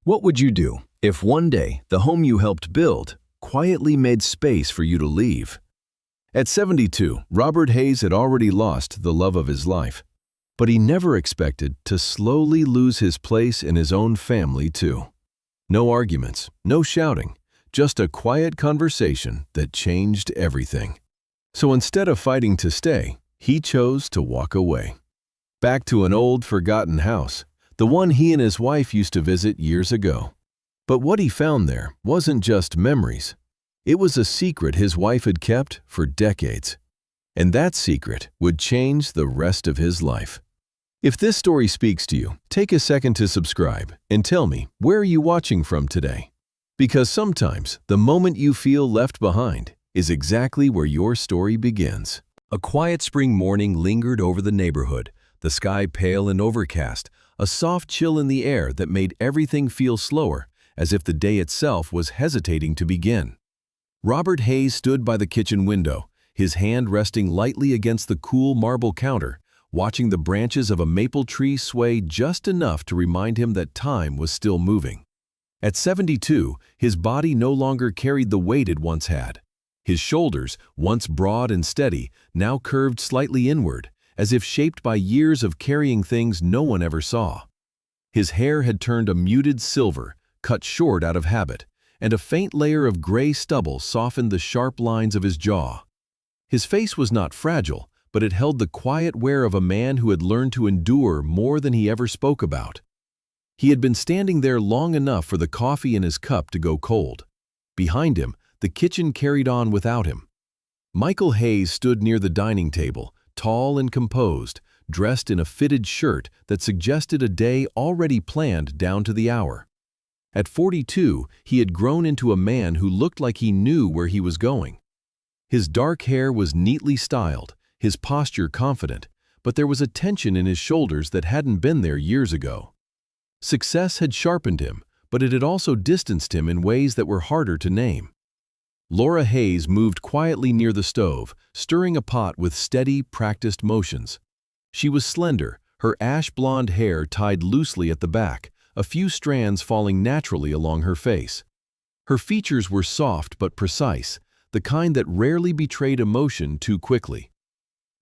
What would you do if one day the home you helped build quietly made space for you to leave? At 72, Robert Hayes had already lost the love of his life, but he never expected to slowly lose his place in his own family too. No arguments, no shouting, just a quiet conversation that changed everything. So instead of fighting to stay, he chose to walk away. Back to an old, forgotten house, the one he and his wife used to visit years ago. But what he found there wasn't just memories. It was a secret his wife had kept for decades. And that secret would change the rest of his life. If this story speaks to you, take a second to subscribe and tell me, where are you watching from today? Because sometimes the moment you feel left behind is exactly where your story begins. A quiet spring morning lingered over the neighborhood, the sky pale and overcast, a soft chill in the air that made everything feel slower, as if the day itself was hesitating to begin. Robert Hayes stood by the kitchen window, his hand resting lightly against the cool marble counter, watching the branches of a maple tree sway just enough to remind him that time was still moving. At 72, his body no longer carried the weight it once had. His shoulders, once broad and steady, now curved slightly inward, as if shaped by years of carrying things no one ever saw. His hair had turned a muted silver, cut short out of habit, and a faint layer of gray stubble softened the sharp lines of his jaw. His face was not fragile, but it held the quiet wear of a man who had learned to endure more than he ever spoke about. He had been standing there long enough for the coffee in his cup to go cold. Behind him, the kitchen carried on without him. Michael Hayes stood near the dining table, tall and composed, dressed in a fitted shirt that suggested a day already planned down to the hour. At 42, he had grown into a man who looked like he knew where he was going. His dark hair was neatly styled, his posture confident, but there was a tension in his shoulders that hadn't been there years ago. Success had sharpened him, but it had also distanced him in ways that were harder to name. Laura Hayes moved quietly near the stove, stirring a pot with steady, practiced motions. She was slender, her ash-blonde hair tied loosely at the back, a few strands falling naturally along her face. Her features were soft but precise, the kind that rarely betrayed emotion too quickly.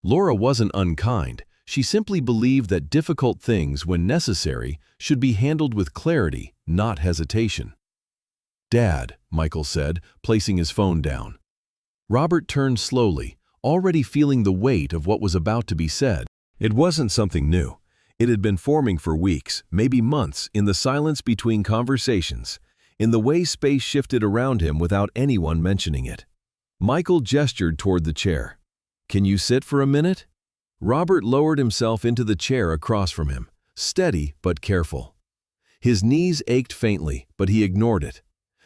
Laura wasn't unkind. She simply believed that difficult things, when necessary, should be handled with clarity, not hesitation. "Dad," Michael said, placing his phone down. Robert turned slowly, already feeling the weight of what was about to be said. It wasn't something new. It had been forming for weeks, maybe months, in the silence between conversations, in the way space shifted around him without anyone mentioning it. Michael gestured toward the chair. "Can you sit for a minute?" Robert lowered himself into the chair across from him, steady but careful. His knees ached faintly, but he ignored it.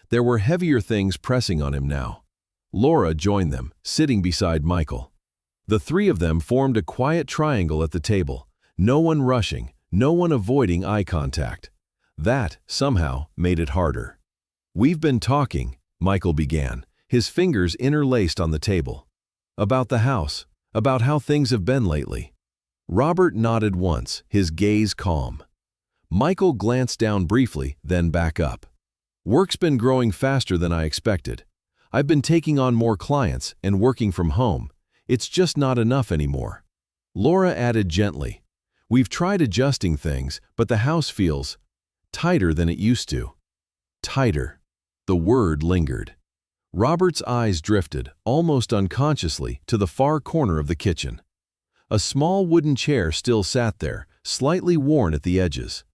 There were heavier things pressing on him now. Laura joined them, sitting beside Michael. The three of them formed a quiet triangle at the table, no one rushing, no one avoiding eye contact. That, somehow, made it harder. "We've been talking," Michael began, his fingers interlaced on the table. "About the house, about how things have been lately." Robert nodded once, his gaze calm. Michael glanced down briefly, then back up. "Work's been growing faster than I expected. I've been taking on more clients and working from home. It's just not enough anymore." Laura added gently, "We've tried adjusting things, but the house feels tighter than it used to." Tighter. The word lingered. Robert's eyes drifted, almost unconsciously, to the far corner of the kitchen. A small wooden chair still sat there, slightly worn at the edges.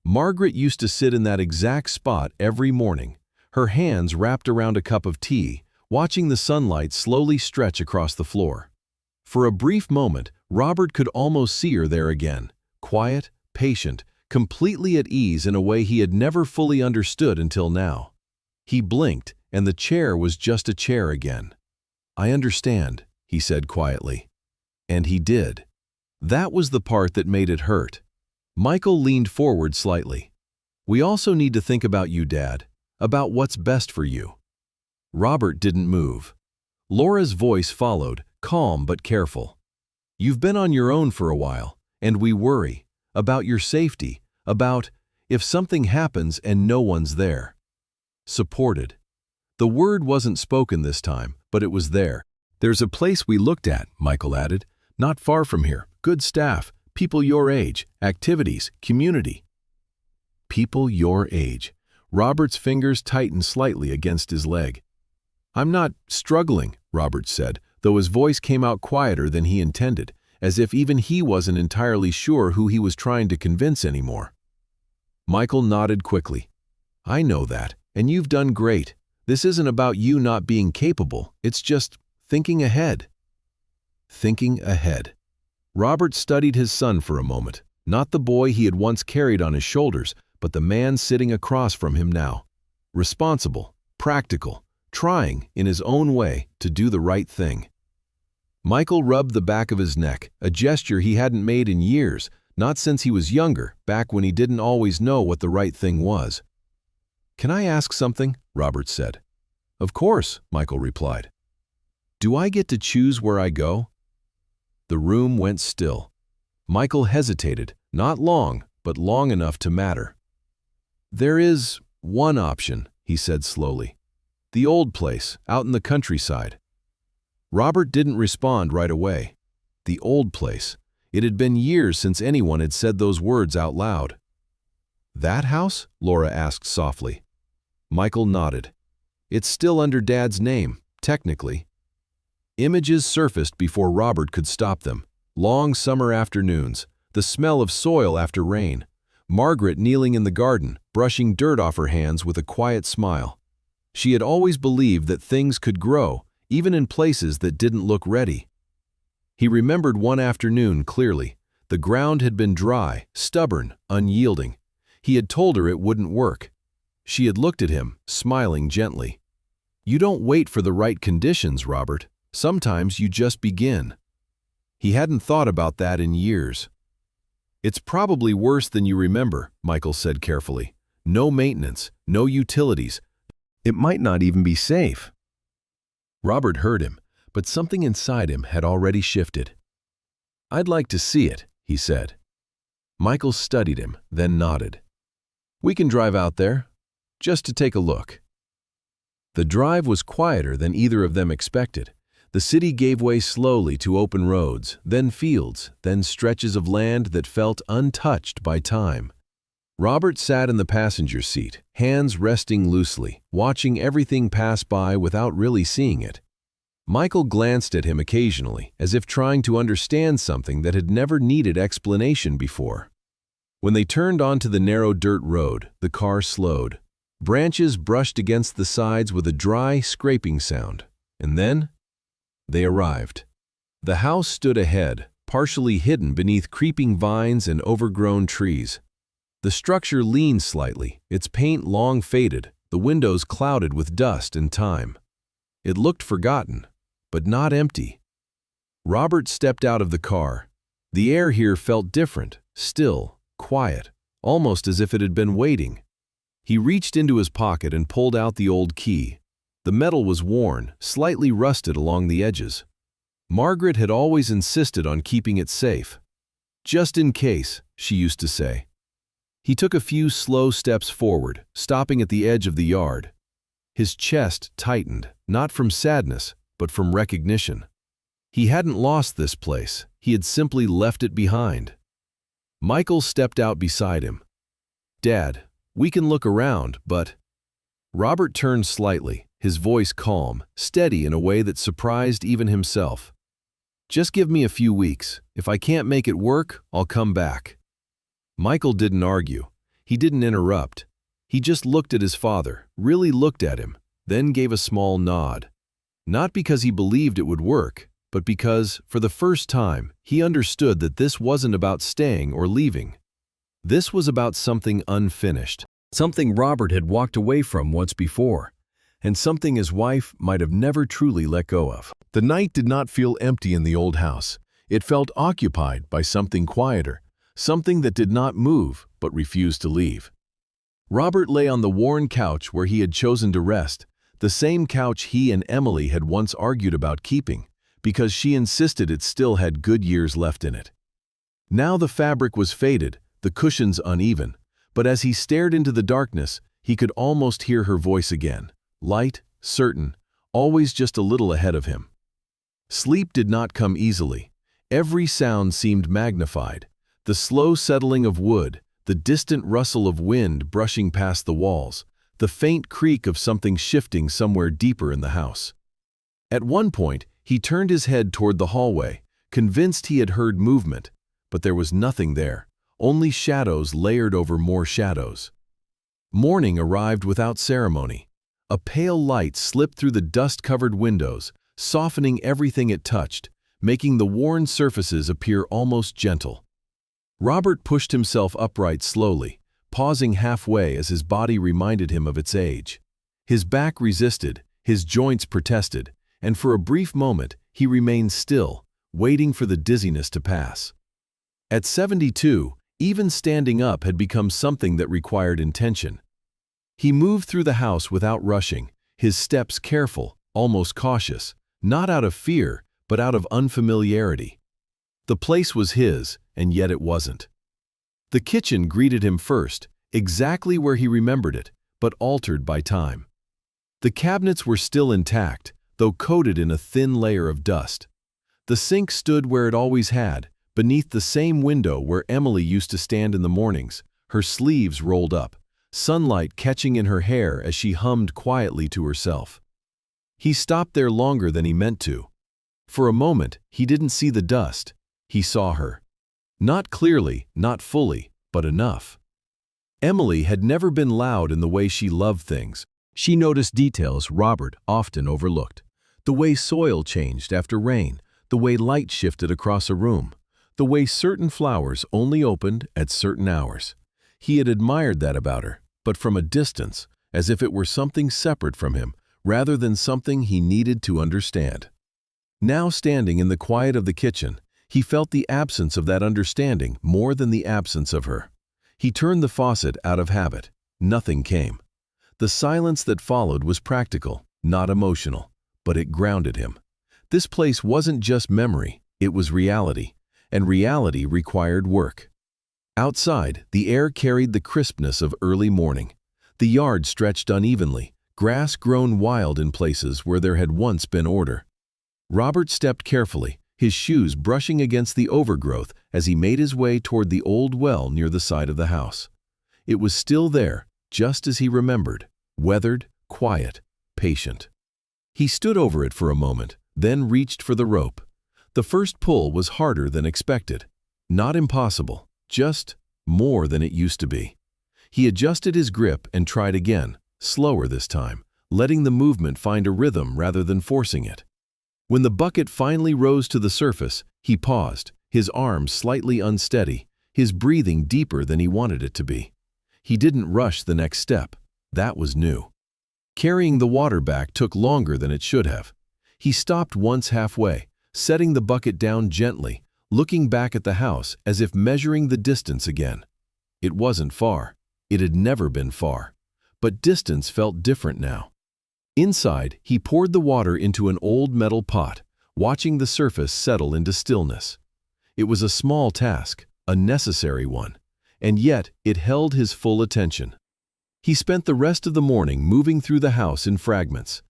Margaret used to sit in that exact spot every morning, her hands wrapped around a cup of tea, watching the sunlight slowly stretch across the floor. For a brief moment, Robert could almost see her there again, quiet, patient, completely at ease in a way he had never fully understood until now. He blinked, and the chair was just a chair again. "I understand," he said quietly. And he did. That was the part that made it hurt. Michael leaned forward slightly. "We also need to think about you, Dad, about what's best for you." Robert didn't move. Laura's voice followed, calm but careful. "You've been on your own for a while, and we worry about your safety, about If something happens and no one's there. Supported. The word wasn't spoken this time, but it was there. There's a place we looked at, Michael added. Not far from here. Good staff, people your age, activities, community. People your age. Robert's fingers tightened slightly against his leg. I'm not struggling, Robert said, though his voice came out quieter than he intended, as if even he wasn't entirely sure who he was trying to convince anymore. Michael nodded quickly. I know that, and you've done great. This isn't about you not being capable, it's just thinking ahead. Thinking ahead. Robert studied his son for a moment, not the boy he had once carried on his shoulders, but the man sitting across from him now. Responsible, practical, trying, in his own way, to do the right thing. Michael rubbed the back of his neck, a gesture he hadn't made in years, not since he was younger, back when he didn't always know what the right thing was. Can I ask something? Robert said. Of course, Michael replied. Do I get to choose where I go? The room went still. Michael hesitated, not long, but long enough to matter. There is one option, he said slowly. The old place, out in the countryside. Robert didn't respond right away. The old place. It had been years since anyone had said those words out loud. That house? Laura asked softly. Michael nodded. It's still under Dad's name, technically. Images surfaced before Robert could stop them. Long summer afternoons, the smell of soil after rain, Margaret kneeling in the garden, brushing dirt off her hands with a quiet smile. She had always believed that things could grow, even in places that didn't look ready. He remembered one afternoon clearly. The ground had been dry, stubborn, unyielding. He had told her it wouldn't work. She had looked at him, smiling gently. You don't wait for the right conditions, Robert. Sometimes you just begin. He hadn't thought about that in years. It's probably worse than you remember, Michael said carefully. No maintenance, no utilities. It might not even be safe. Robert heard him, but something inside him had already shifted. I'd like to see it, he said. Michael studied him, then nodded. We can drive out there, just to take a look. The drive was quieter than either of them expected. The city gave way slowly to open roads, then fields, then stretches of land that felt untouched by time. Robert sat in the passenger seat, hands resting loosely, watching everything pass by without really seeing it. Michael glanced at him occasionally, as if trying to understand something that had never needed explanation before. When they turned onto the narrow dirt road, the car slowed. Branches brushed against the sides with a dry, scraping sound. And then they arrived. The house stood ahead, partially hidden beneath creeping vines and overgrown trees. The structure leaned slightly, its paint long faded, the windows clouded with dust and time. It looked forgotten, but not empty. Robert stepped out of the car. The air here felt different, still, quiet, almost as if it had been waiting. He reached into his pocket and pulled out the old key. The metal was worn, slightly rusted along the edges. Margaret had always insisted on keeping it safe. Just in case, she used to say. He took a few slow steps forward, stopping at the edge of the yard. His chest tightened, not from sadness, but from recognition. He hadn't lost this place, he had simply left it behind. Michael stepped out beside him. Dad, we can look around, but… Robert turned slightly, his voice calm, steady in a way that surprised even himself. Just give me a few weeks. If I can't make it work, I'll come back. Michael didn't argue. He didn't interrupt. He just looked at his father, really looked at him, then gave a small nod. Not because he believed it would work, but because, for the first time, he understood that this wasn't about staying or leaving. This was about something unfinished, something Robert had walked away from once before, and something his wife might have never truly let go of. The night did not feel empty in the old house. It felt occupied by something quieter, something that did not move but refused to leave. Robert lay on the worn couch where he had chosen to rest, the same couch he and Emily had once argued about keeping, because she insisted it still had good years left in it. Now the fabric was faded, the cushions uneven, But as he stared into the darkness, he could almost hear her voice again, light, certain, always just a little ahead of him. Sleep did not come easily. Every sound seemed magnified. The slow settling of wood, the distant rustle of wind brushing past the walls, the faint creak of something shifting somewhere deeper in the house. At one point, he turned his head toward the hallway, convinced he had heard movement, but there was nothing there, only shadows layered over more shadows. Morning arrived without ceremony. A pale light slipped through the dust-covered windows, softening everything it touched, making the worn surfaces appear almost gentle. Robert pushed himself upright slowly, pausing halfway as his body reminded him of its age. His back resisted, his joints protested, and for a brief moment he remained still, waiting for the dizziness to pass. At 72, even standing up had become something that required intention. He moved through the house without rushing, his steps careful, almost cautious, not out of fear, but out of unfamiliarity. The place was his, and yet it wasn't. The kitchen greeted him first, exactly where he remembered it, but altered by time. The cabinets were still intact, though coated in a thin layer of dust. The sink stood where it always had, beneath the same window where Emily used to stand in the mornings, her sleeves rolled up, sunlight catching in her hair as she hummed quietly to herself. He stopped there longer than he meant to. For a moment, he didn't see the dust. He saw her. Not clearly, not fully, but enough. Emily had never been loud in the way she loved things. She noticed details Robert often overlooked. The way soil changed after rain, the way light shifted across a room, the way certain flowers only opened at certain hours. He had admired that about her, but from a distance, as if it were something separate from him, rather than something he needed to understand. Now standing in the quiet of the kitchen, he felt the absence of that understanding more than the absence of her. He turned the faucet out of habit. Nothing came. The silence that followed was practical, not emotional, but it grounded him. This place wasn't just memory, it was reality, and reality required work. Outside, the air carried the crispness of early morning. The yard stretched unevenly, grass grown wild in places where there had once been order. Robert stepped carefully, his shoes brushing against the overgrowth as he made his way toward the old well near the side of the house. It was still there, just as he remembered, weathered, quiet, patient. He stood over it for a moment, then reached for the rope. The first pull was harder than expected. Not impossible, just more than it used to be. He adjusted his grip and tried again, slower this time, letting the movement find a rhythm rather than forcing it. When the bucket finally rose to the surface, he paused, his arms slightly unsteady, his breathing deeper than he wanted it to be. He didn't rush the next step. That was new. Carrying the water back took longer than it should have. He stopped once halfway, setting the bucket down gently, looking back at the house as if measuring the distance again. It wasn't far. It had never been far. But distance felt different now. Inside, he poured the water into an old metal pot, watching the surface settle into stillness. It was a small task, a necessary one, and yet it held his full attention. He spent the rest of the morning moving through the house in fragments.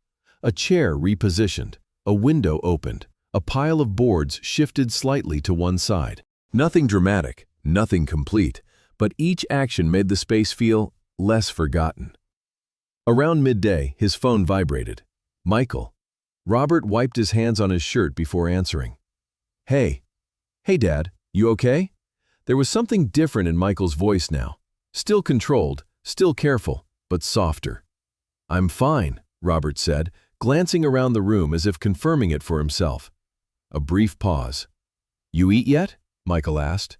A chair repositioned, a window opened, a pile of boards shifted slightly to one side. Nothing dramatic, nothing complete, but each action made the space feel less forgotten. Around midday, his phone vibrated. Michael. Robert wiped his hands on his shirt before answering. Hey. Hey, Dad, you okay? There was something different in Michael's voice now. Still controlled, still careful, but softer. I'm fine, Robert said, glancing around the room as if confirming it for himself. A brief pause. You eat yet? Michael asked.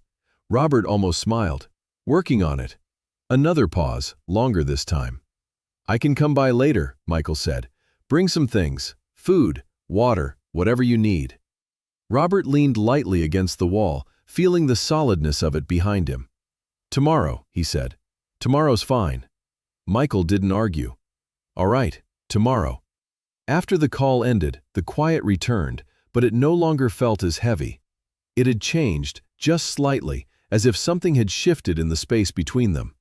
Robert almost smiled. Working on it. Another pause, longer this time. I can come by later, Michael said. Bring some things, food, water, whatever you need. Robert leaned lightly against the wall, feeling the solidness of it behind him. Tomorrow, he said. Tomorrow's fine. Michael didn't argue. All right, tomorrow. After the call ended, the quiet returned, but it no longer felt as heavy. It had changed, just slightly, as if something had shifted in the space between them.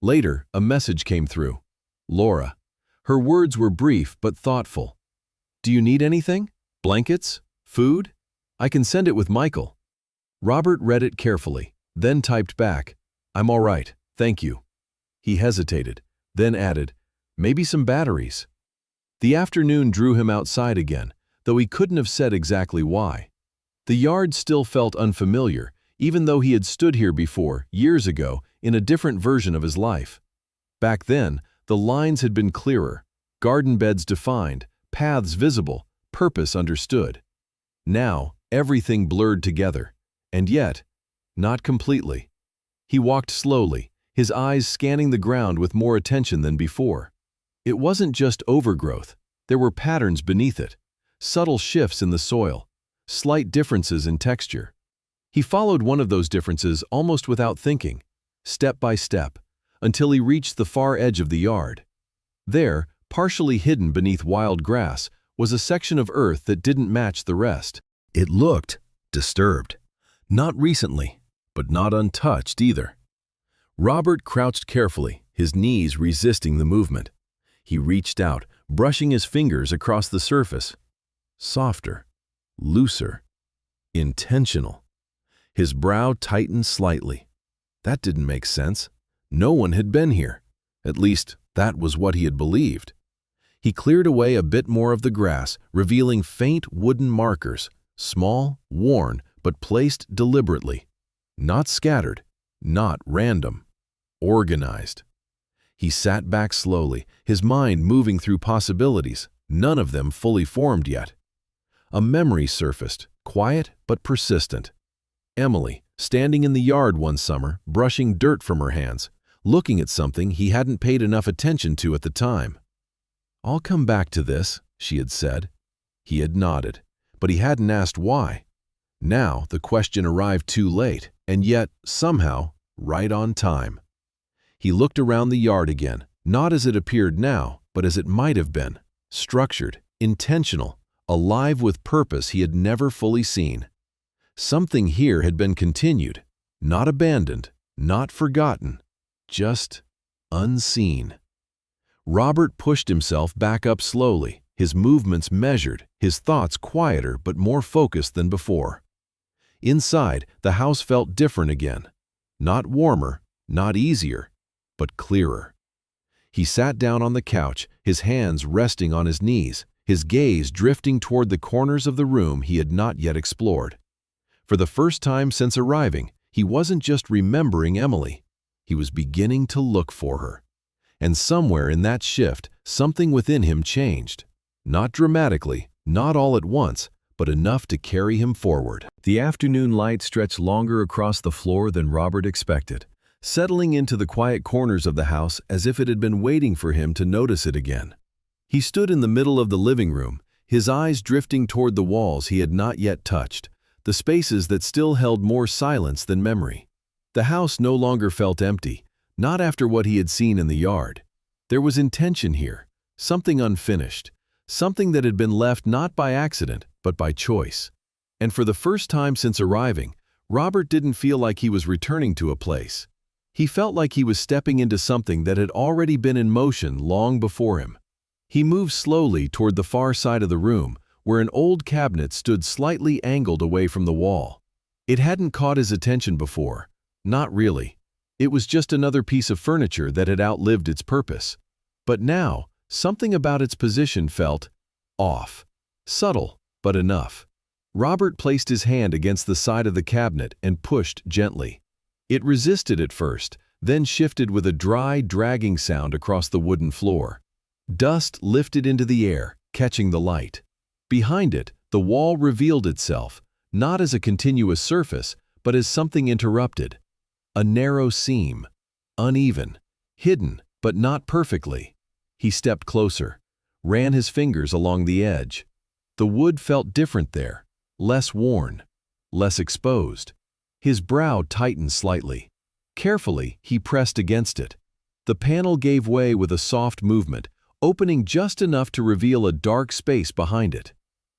Later, a message came through. Laura. Her words were brief but thoughtful. Do you need anything? Blankets? Food? I can send it with Michael. Robert read it carefully, then typed back, I'm all right, thank you. He hesitated, then added, maybe some batteries. The afternoon drew him outside again, though he couldn't have said exactly why. The yard still felt unfamiliar, even though he had stood here before, years ago, in a different version of his life. Back then, the lines had been clearer, garden beds defined, paths visible, purpose understood. Now, everything blurred together, and yet, not completely. He walked slowly, his eyes scanning the ground with more attention than before. It wasn't just overgrowth, there were patterns beneath it, subtle shifts in the soil, slight differences in texture. He followed one of those differences almost without thinking, step by step, until he reached the far edge of the yard. There, partially hidden beneath wild grass, was a section of earth that didn't match the rest. It looked disturbed. Not recently, but not untouched either. Robert crouched carefully, his knees resisting the movement. He reached out, brushing his fingers across the surface. Softer, looser, intentional. His brow tightened slightly. That didn't make sense. No one had been here. At least, that was what he had believed. He cleared away a bit more of the grass, revealing faint wooden markers, small, worn, but placed deliberately. Not scattered, not random. Organized. He sat back slowly, his mind moving through possibilities, none of them fully formed yet. A memory surfaced, quiet but persistent. Emily, standing in the yard one summer, brushing dirt from her hands, looking at something he hadn't paid enough attention to at the time. I'll come back to this, she had said. He had nodded, but he hadn't asked why. Now the question arrived too late, and yet, somehow, right on time. He looked around the yard again, not as it appeared now, but as it might have been, structured, intentional, alive with purpose he had never fully seen. Something here had been continued, not abandoned, not forgotten, just unseen. Robert pushed himself back up slowly, his movements measured, his thoughts quieter but more focused than before. Inside, the house felt different again. Not warmer, not easier, but clearer. He sat down on the couch, his hands resting on his knees, his gaze drifting toward the corners of the room he had not yet explored. For the first time since arriving, he wasn't just remembering Emily. He was beginning to look for her. And somewhere in that shift, something within him changed. Not dramatically, not all at once, but enough to carry him forward. The afternoon light stretched longer across the floor than Robert expected, settling into the quiet corners of the house as if it had been waiting for him to notice it again. He stood in the middle of the living room, his eyes drifting toward the walls he had not yet touched, the spaces that still held more silence than memory. The house no longer felt empty, not after what he had seen in the yard. There was intention here, something unfinished, something that had been left not by accident, but by choice. And for the first time since arriving, Robert didn't feel like he was returning to a place. He felt like he was stepping into something that had already been in motion long before him. He moved slowly toward the far side of the room, where an old cabinet stood slightly angled away from the wall. It hadn't caught his attention before. Not really. It was just another piece of furniture that had outlived its purpose. But now, something about its position felt off. Subtle, but enough. Robert placed his hand against the side of the cabinet and pushed gently. It resisted at first, then shifted with a dry, dragging sound across the wooden floor. Dust lifted into the air, catching the light. Behind it, the wall revealed itself, not as a continuous surface, but as something interrupted. A narrow seam, uneven, hidden, but not perfectly. He stepped closer, ran his fingers along the edge. The wood felt different there, less worn, less exposed. His brow tightened slightly. Carefully, he pressed against it. The panel gave way with a soft movement, opening just enough to reveal a dark space behind it.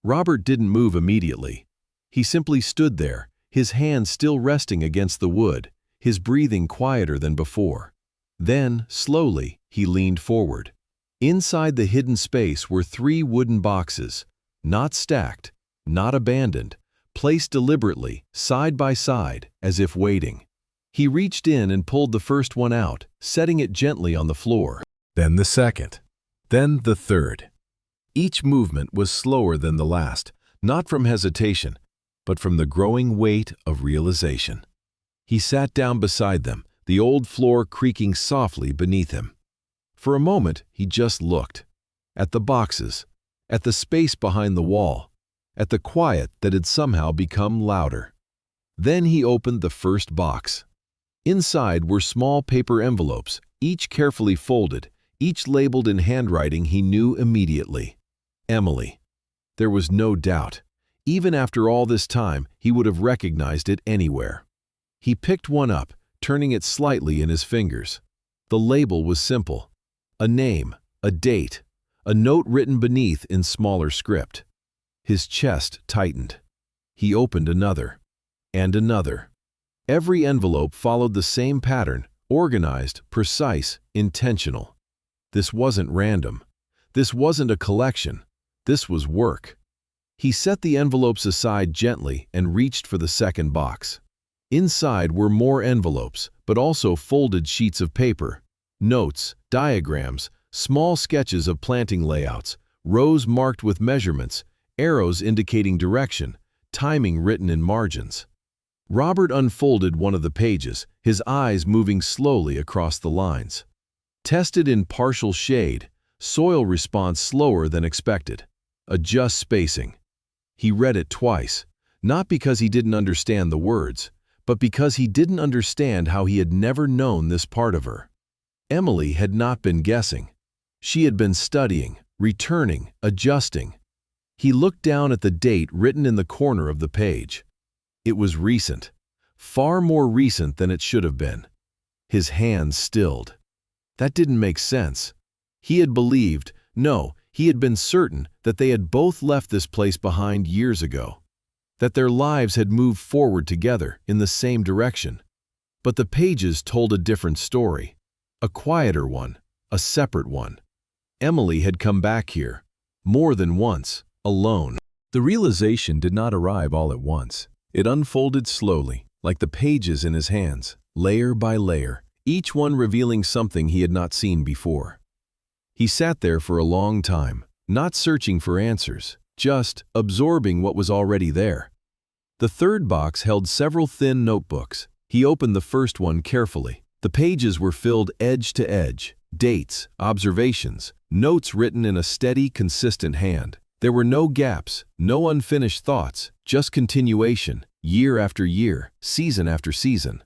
Robert didn't move immediately. He simply stood there, his hands still resting against the wood, his breathing quieter than before. Then, slowly, he leaned forward. Inside the hidden space were 3 wooden boxes, not stacked, not abandoned, placed deliberately, side by side, as if waiting. He reached in and pulled the first one out, setting it gently on the floor. Then the second. Then the third. Each movement was slower than the last, not from hesitation, but from the growing weight of realization. He sat down beside them, the old floor creaking softly beneath him. For a moment, he just looked. At the boxes, at the space behind the wall, at the quiet that had somehow become louder. Then he opened the first box. Inside were small paper envelopes, each carefully folded, each labeled in handwriting he knew immediately. Emily. There was no doubt. Even after all this time, he would have recognized it anywhere. He picked one up, turning it slightly in his fingers. The label was simple. A name, a date, a note written beneath in smaller script. His chest tightened. He opened another. And another. Every envelope followed the same pattern, organized, precise, intentional. This wasn't random. This wasn't a collection. This was work. He set the envelopes aside gently and reached for the second box. Inside were more envelopes, but also folded sheets of paper, notes, diagrams, small sketches of planting layouts, rows marked with measurements, arrows indicating direction, timing written in margins. Robert unfolded one of the pages, his eyes moving slowly across the lines. Tested in partial shade, soil response slower than expected. Adjust spacing. He read it twice, not because he didn't understand the words, but because he didn't understand how he had never known this part of her. Emily had not been guessing. She had been studying, returning, adjusting. He looked down at the date written in the corner of the page. It was recent, far more recent than it should have been. His hands stilled. That didn't make sense. He had believed, no, he had been certain that they had both left this place behind years ago, that their lives had moved forward together in the same direction. But the pages told a different story, a quieter one, a separate one. Emily had come back here, more than once, alone. The realization did not arrive all at once. It unfolded slowly, like the pages in his hands, layer by layer, each one revealing something he had not seen before. He sat there for a long time, not searching for answers, just absorbing what was already there. The third box held several thin notebooks. He opened the first one carefully. The pages were filled edge to edge, dates, observations, notes written in a steady, consistent hand. There were no gaps, no unfinished thoughts, just continuation, year after year, season after season.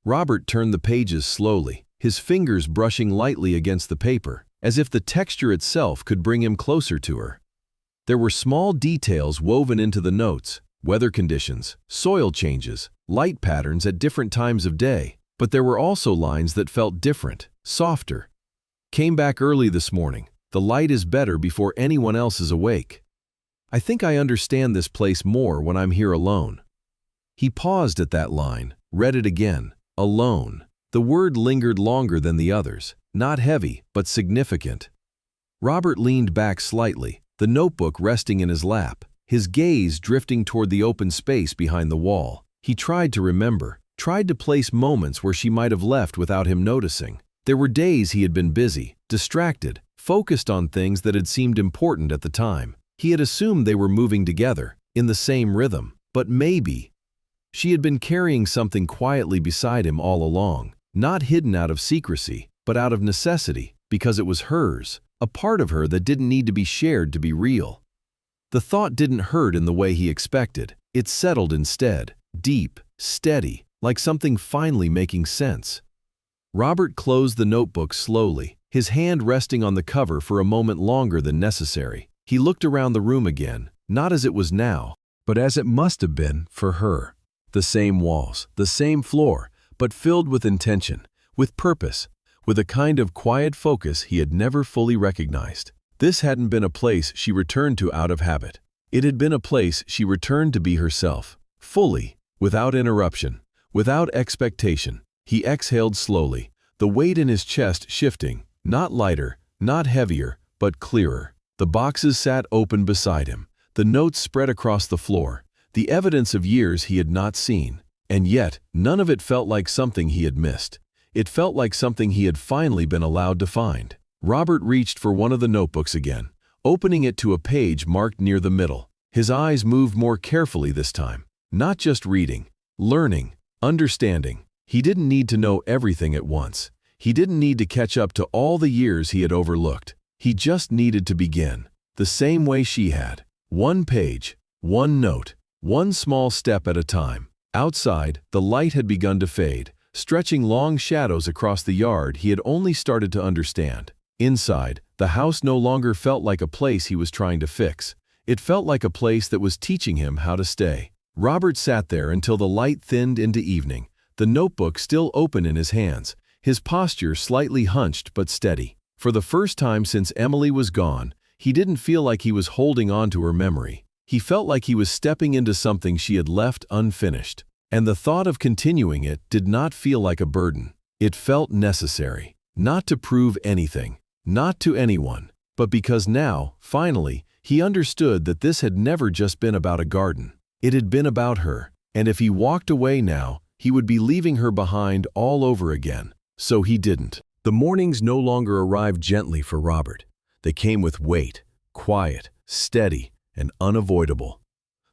Robert turned the pages slowly, his fingers brushing lightly against the paper, as if the texture itself could bring him closer to her. There were small details woven into the notes, weather conditions, soil changes, light patterns at different times of day, but there were also lines that felt different, softer. Came back early this morning. The light is better before anyone else is awake. I think I understand this place more when I'm here alone. He paused at that line, read it again. Alone. The word lingered longer than the others, not heavy, but significant. Robert leaned back slightly, the notebook resting in his lap, his gaze drifting toward the open space behind the wall. He tried to remember, tried to place moments where she might have left without him noticing. There were days he had been busy, distracted, focused on things that had seemed important at the time. He had assumed they were moving together, in the same rhythm, but maybe she had been carrying something quietly beside him all along, not hidden out of secrecy, but out of necessity, because it was hers, a part of her that didn't need to be shared to be real. The thought didn't hurt in the way he expected. It settled instead, deep, steady, like something finally making sense. Robert closed the notebook slowly, his hand resting on the cover for a moment longer than necessary. He looked around the room again, not as it was now, but as it must have been for her. The same walls, the same floor, but filled with intention, with purpose, with a kind of quiet focus he had never fully recognized. This hadn't been a place she returned to out of habit. It had been a place she returned to be herself, fully, without interruption, without expectation. He exhaled slowly, the weight in his chest shifting, not lighter, not heavier, but clearer. The boxes sat open beside him, the notes spread across the floor, the evidence of years he had not seen. And yet, none of it felt like something he had missed. It felt like something he had finally been allowed to find. Robert reached for one of the notebooks again, opening it to a page marked near the middle. His eyes moved more carefully this time. Not just reading, learning, understanding. He didn't need to know everything at once. He didn't need to catch up to all the years he had overlooked. He just needed to begin, the same way she had. One page, one note, one small step at a time. Outside, the light had begun to fade, stretching long shadows across the yard he had only started to understand. Inside, the house no longer felt like a place he was trying to fix. It felt like a place that was teaching him how to stay. Robert sat there until the light thinned into evening, the notebook still open in his hands, his posture slightly hunched but steady. For the first time since Emily was gone, he didn't feel like he was holding on to her memory. He felt like he was stepping into something she had left unfinished. And the thought of continuing it did not feel like a burden. It felt necessary. Not to prove anything, not to anyone, but because now, finally, he understood that this had never just been about a garden. It had been about her. And if he walked away now, he would be leaving her behind all over again. So he didn't. The mornings no longer arrived gently for Robert. They came with weight, quiet, steady, and unavoidable.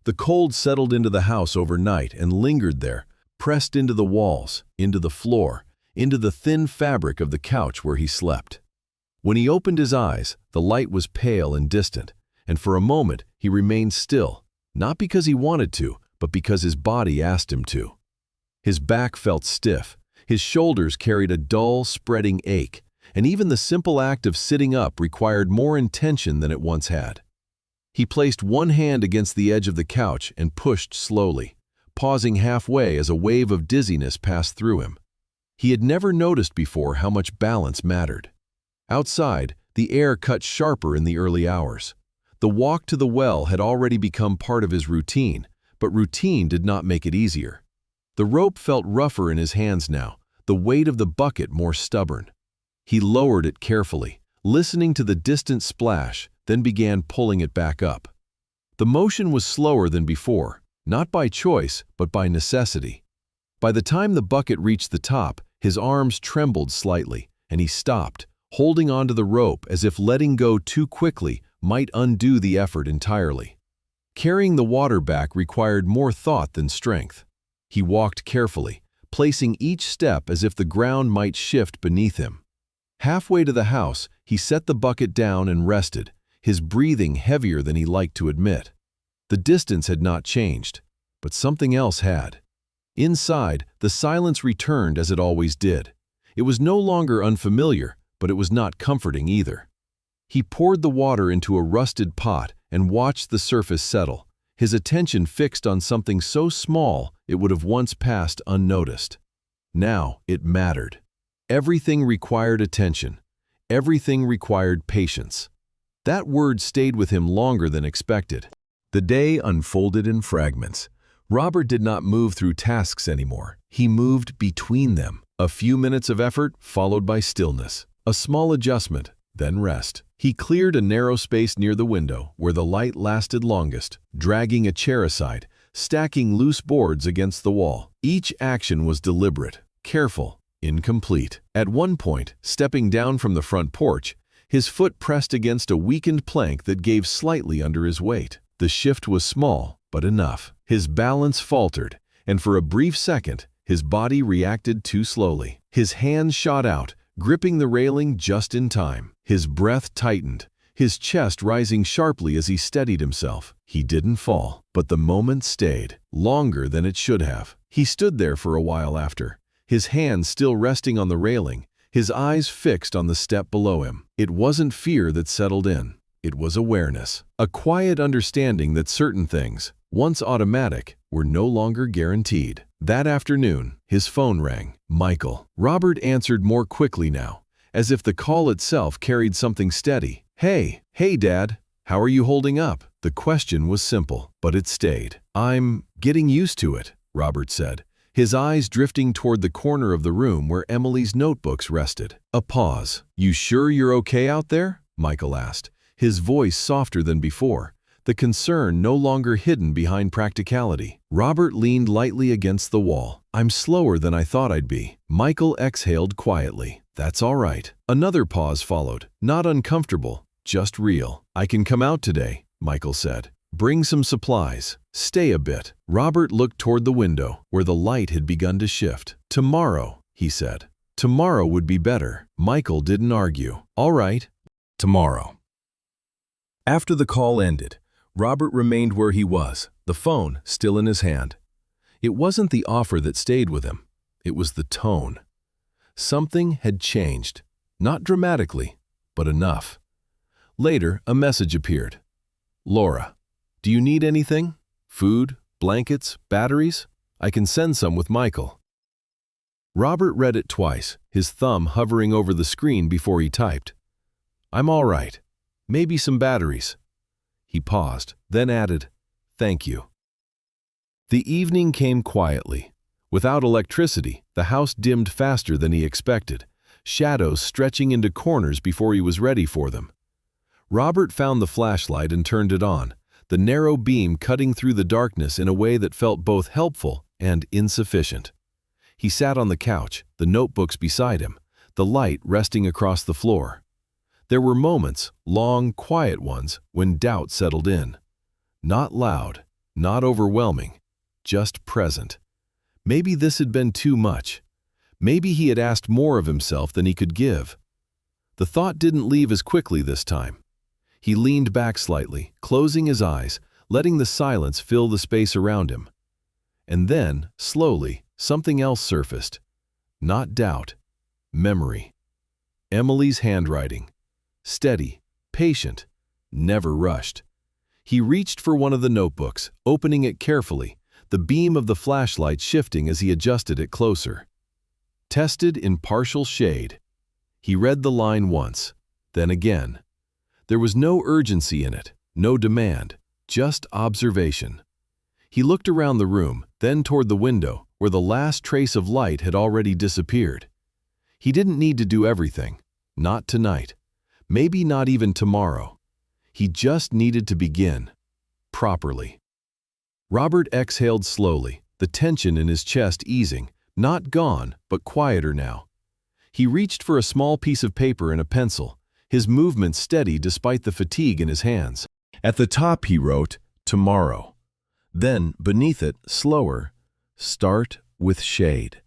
The cold settled into the house overnight and lingered there, pressed into the walls, into the floor, into the thin fabric of the couch where he slept. When he opened his eyes, the light was pale and distant, and for a moment he remained still, not because he wanted to, but because his body asked him to. His back felt stiff, his shoulders carried a dull, spreading ache, and even the simple act of sitting up required more intention than it once had. He placed one hand against the edge of the couch and pushed slowly, pausing halfway as a wave of dizziness passed through him. He had never noticed before how much balance mattered. Outside, the air cut sharper in the early hours. The walk to the well had already become part of his routine, but routine did not make it easier. The rope felt rougher in his hands now, the weight of the bucket more stubborn. He lowered it carefully, listening to the distant splash, then began pulling it back up. The motion was slower than before, not by choice, but by necessity. By the time the bucket reached the top, his arms trembled slightly, and he stopped, holding onto the rope as if letting go too quickly might undo the effort entirely. Carrying the water back required more thought than strength. He walked carefully, placing each step as if the ground might shift beneath him. Halfway to the house, he set the bucket down and rested, his breathing heavier than he liked to admit. The distance had not changed, but something else had. Inside, the silence returned as it always did. It was no longer unfamiliar, but it was not comforting either. He poured the water into a rusted pot and watched the surface settle, his attention fixed on something so small it would have once passed unnoticed. Now it mattered. Everything required attention. Everything required patience. That word stayed with him longer than expected. The day unfolded in fragments. Robert did not move through tasks anymore. He moved between them. A few minutes of effort followed by stillness. A small adjustment, then rest. He cleared a narrow space near the window where the light lasted longest, dragging a chair aside, stacking loose boards against the wall. Each action was deliberate, careful, incomplete. At one point, stepping down from the front porch, his foot pressed against a weakened plank that gave slightly under his weight. The shift was small, but enough. His balance faltered, and for a brief second, his body reacted too slowly. His hands shot out, gripping the railing just in time. His breath tightened, his chest rising sharply as he steadied himself. He didn't fall, but the moment stayed, longer than it should have. He stood there for a while after, his hands still resting on the railing, his eyes fixed on the step below him. It wasn't fear that settled in. It was awareness. A quiet understanding that certain things, once automatic, were no longer guaranteed. That afternoon, his phone rang. Michael. Robert answered more quickly now, as if the call itself carried something steady. Hey, Dad. How are you holding up? The question was simple, but it stayed. I'm getting used to it, Robert said, his eyes drifting toward the corner of the room where Emily's notebooks rested. A pause. "You sure you're okay out there?" Michael asked, his voice softer than before, the concern no longer hidden behind practicality. Robert leaned lightly against the wall. "I'm slower than I thought I'd be." Michael exhaled quietly. "That's all right." Another pause followed, not uncomfortable, just real. "I can come out today," Michael said. "Bring some supplies. Stay a bit." Robert looked toward the window, where the light had begun to shift. "Tomorrow," he said. Tomorrow would be better. Michael didn't argue. "All right, tomorrow." After the call ended, Robert remained where he was, the phone still in his hand. It wasn't the offer that stayed with him. It was the tone. Something had changed. Not dramatically, but enough. Later, a message appeared. "Laura, do you need anything? Food, blankets, batteries? I can send some with Michael." Robert read it twice, his thumb hovering over the screen before he typed. "I'm all right. Maybe some batteries." He paused, then added, "Thank you." The evening came quietly. Without electricity, the house dimmed faster than he expected, shadows stretching into corners before he was ready for them. Robert found the flashlight and turned it on, the narrow beam cutting through the darkness in a way that felt both helpful and insufficient. He sat on the couch, the notebooks beside him, the light resting across the floor. There were moments, long, quiet ones, when doubt settled in. Not loud, not overwhelming, just present. Maybe this had been too much. Maybe he had asked more of himself than he could give. The thought didn't leave as quickly this time. He leaned back slightly, closing his eyes, letting the silence fill the space around him. And then, slowly, something else surfaced. Not doubt, memory. Emily's handwriting. Steady, patient, never rushed. He reached for one of the notebooks, opening it carefully, the beam of the flashlight shifting as he adjusted it closer. Tested in partial shade. He read the line once, then again. There was no urgency in it, no demand, just observation. He looked around the room, then toward the window, where the last trace of light had already disappeared. He didn't need to do everything, not tonight, maybe not even tomorrow. He just needed to begin, properly. Robert exhaled slowly, the tension in his chest easing, not gone, but quieter now. He reached for a small piece of paper and a pencil, his movements steady despite the fatigue in his hands. At the top he wrote, "Tomorrow." Then, beneath it, slower, "Start with shade."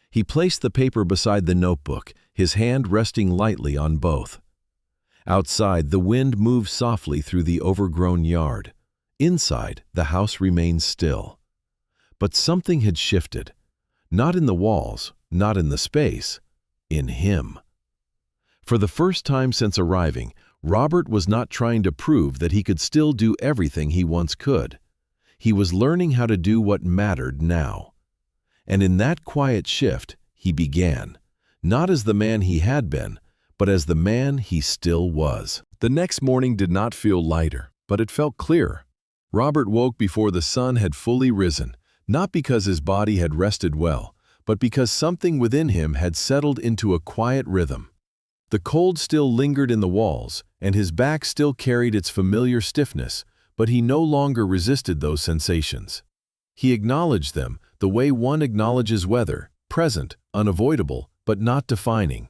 He placed the paper beside the notebook, his hand resting lightly on both. Outside, the wind moved softly through the overgrown yard. Inside, the house remained still. But something had shifted. Not in the walls, not in the space, in him. For the first time since arriving, Robert was not trying to prove that he could still do everything he once could. He was learning how to do what mattered now. And in that quiet shift, he began, not as the man he had been, but as the man he still was. The next morning did not feel lighter, but it felt clearer. Robert woke before the sun had fully risen, not because his body had rested well, but because something within him had settled into a quiet rhythm. The cold still lingered in the walls, and his back still carried its familiar stiffness, but he no longer resisted those sensations. He acknowledged them the way one acknowledges weather, present, unavoidable, but not defining.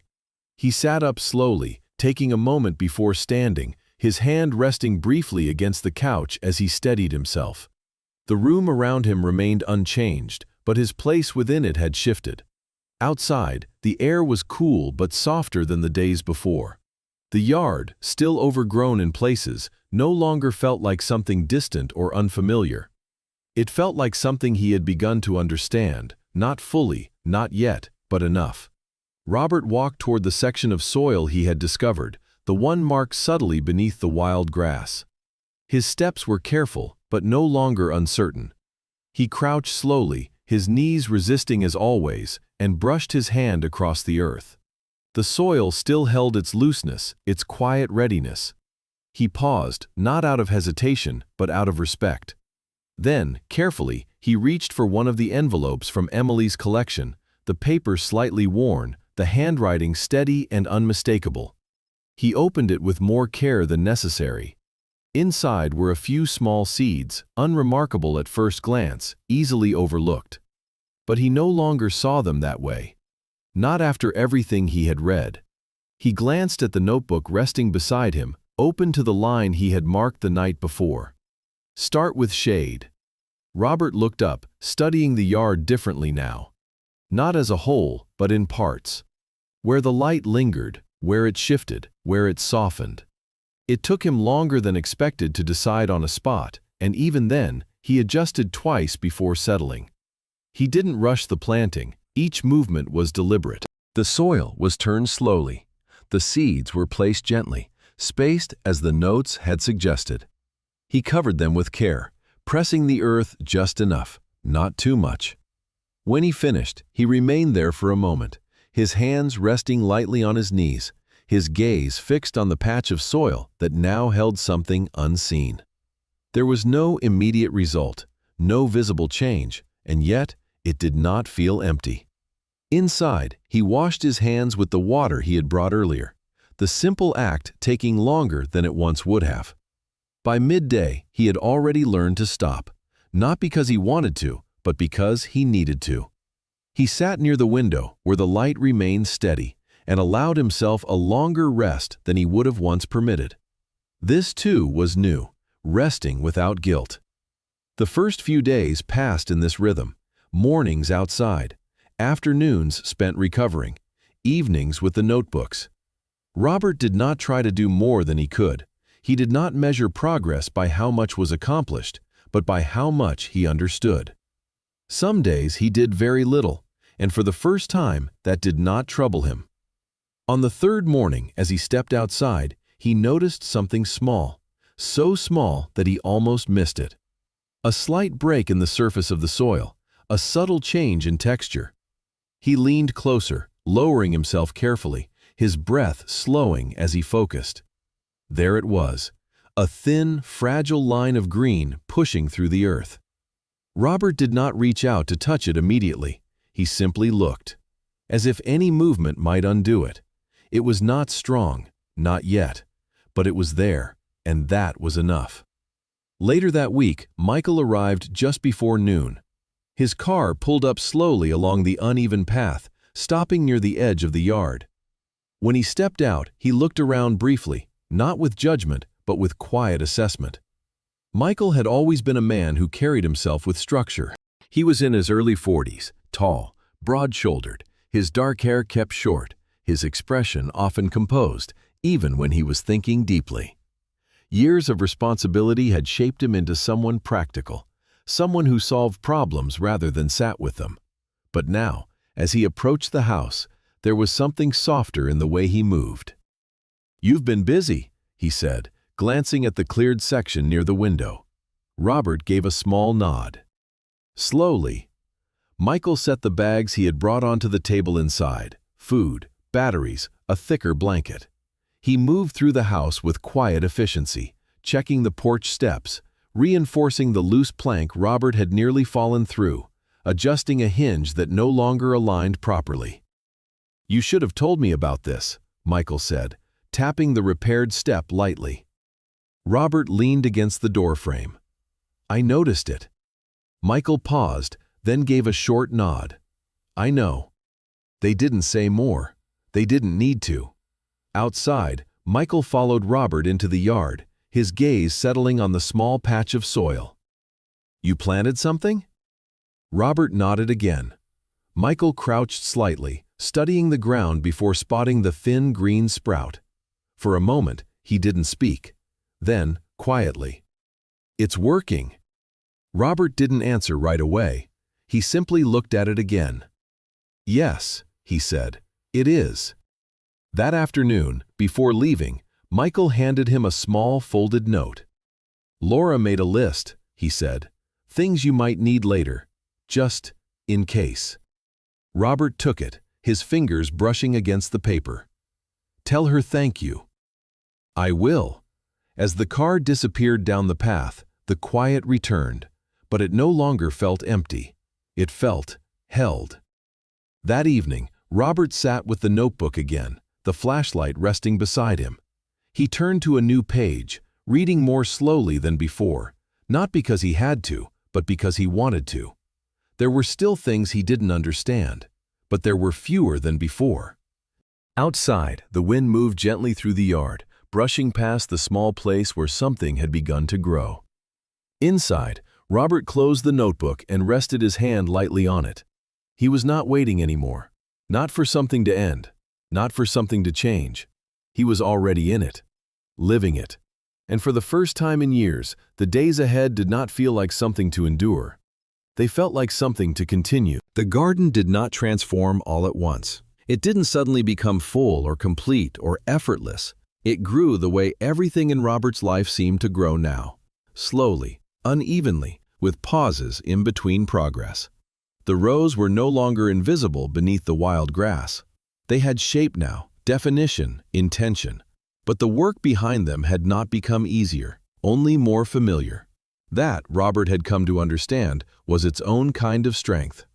He sat up slowly, taking a moment before standing, his hand resting briefly against the couch as he steadied himself. The room around him remained unchanged, but his place within it had shifted. Outside, the air was cool but softer than the days before. The yard, still overgrown in places, no longer felt like something distant or unfamiliar. It felt like something he had begun to understand, not fully, not yet, but enough. Robert walked toward the section of soil he had discovered, the one marked subtly beneath the wild grass. His steps were careful, but no longer uncertain. He crouched slowly, his knees resisting as always, and brushed his hand across the earth. The soil still held its looseness, its quiet readiness. He paused, not out of hesitation, but out of respect. Then, carefully, he reached for one of the envelopes from Emily's collection, the paper slightly worn, the handwriting steady and unmistakable. He opened it with more care than necessary. Inside were a few small seeds, unremarkable at first glance, easily overlooked. But he no longer saw them that way. Not after everything he had read. He glanced at the notebook resting beside him, open to the line he had marked the night before. Start with shade. Robert looked up, studying the yard differently now. Not as a whole, but in parts. Where the light lingered, where it shifted, where it softened. It took him longer than expected to decide on a spot, and even then, he adjusted twice before settling. He didn't rush the planting, each movement was deliberate. The soil was turned slowly. The seeds were placed gently, spaced as the notes had suggested. He covered them with care, pressing the earth just enough, not too much. When he finished, he remained there for a moment, his hands resting lightly on his knees, his gaze fixed on the patch of soil that now held something unseen. There was no immediate result, no visible change, and yet it did not feel empty. Inside, he washed his hands with the water he had brought earlier, the simple act taking longer than it once would have. By midday, he had already learned to stop, not because he wanted to, but because he needed to. He sat near the window where the light remained steady and allowed himself a longer rest than he would have once permitted. This too was new, resting without guilt. The first few days passed in this rhythm, mornings outside, afternoons spent recovering, evenings with the notebooks. Robert did not try to do more than he could. He did not measure progress by how much was accomplished, but by how much he understood. Some days he did very little, and for the first time that did not trouble him. On the third morning, as he stepped outside, he noticed something small, so small that he almost missed it. A slight break in the surface of the soil, a subtle change in texture. He leaned closer, lowering himself carefully, his breath slowing as he focused. There it was, a thin, fragile line of green pushing through the earth. Robert did not reach out to touch it immediately. He simply looked, as if any movement might undo it. It was not strong, not yet, but it was there, and that was enough. Later that week, Michael arrived just before noon. His car pulled up slowly along the uneven path, stopping near the edge of the yard. When he stepped out, he looked around briefly, not with judgment, but with quiet assessment. Michael had always been a man who carried himself with structure. He was in his early 40s, tall, broad-shouldered, his dark hair kept short, his expression often composed, even when he was thinking deeply. Years of responsibility had shaped him into someone practical, someone who solved problems rather than sat with them. But now, as he approached the house, there was something softer in the way he moved. "You've been busy," he said, glancing at the cleared section near the window. Robert gave a small nod. Slowly, Michael set the bags he had brought onto the table inside, food, batteries, a thicker blanket. He moved through the house with quiet efficiency, checking the porch steps, reinforcing the loose plank Robert had nearly fallen through, adjusting a hinge that no longer aligned properly. "You should have told me about this," Michael said, tapping the repaired step lightly. Robert leaned against the doorframe. "I noticed it." Michael paused, then gave a short nod. "I know." They didn't say more. They didn't need to. Outside, Michael followed Robert into the yard, his gaze settling on the small patch of soil. "You planted something?" Robert nodded again. Michael crouched slightly, studying the ground before spotting the thin green sprout. For a moment, he didn't speak. Then, quietly, "It's working." Robert didn't answer right away. He simply looked at it again. "Yes," he said, "it is." That afternoon, before leaving, Michael handed him a small folded note. "Laura made a list," he said, "things you might need later, just in case." Robert took it, his fingers brushing against the paper. "Tell her thank you." "I will." As the car disappeared down the path, the quiet returned. but it no longer felt empty. It felt held. That evening, Robert sat with the notebook again, the flashlight resting beside him. He turned to a new page, reading more slowly than before, not because he had to, but because he wanted to. There were still things he didn't understand, but there were fewer than before. Outside, the wind moved gently through the yard, brushing past the small place where something had begun to grow. Inside, Robert closed the notebook and rested his hand lightly on it. He was not waiting anymore. Not for something to end, not for something to change. He was already in it, living it. And for the first time in years, the days ahead did not feel like something to endure. They felt like something to continue. The garden did not transform all at once. It didn't suddenly become full or complete or effortless. It grew the way everything in Robert's life seemed to grow now. Slowly, unevenly, with pauses in between progress. The rows were no longer invisible beneath the wild grass. They had shape now, definition, intention. But the work behind them had not become easier, only more familiar. That, Robert had come to understand, was its own kind of strength.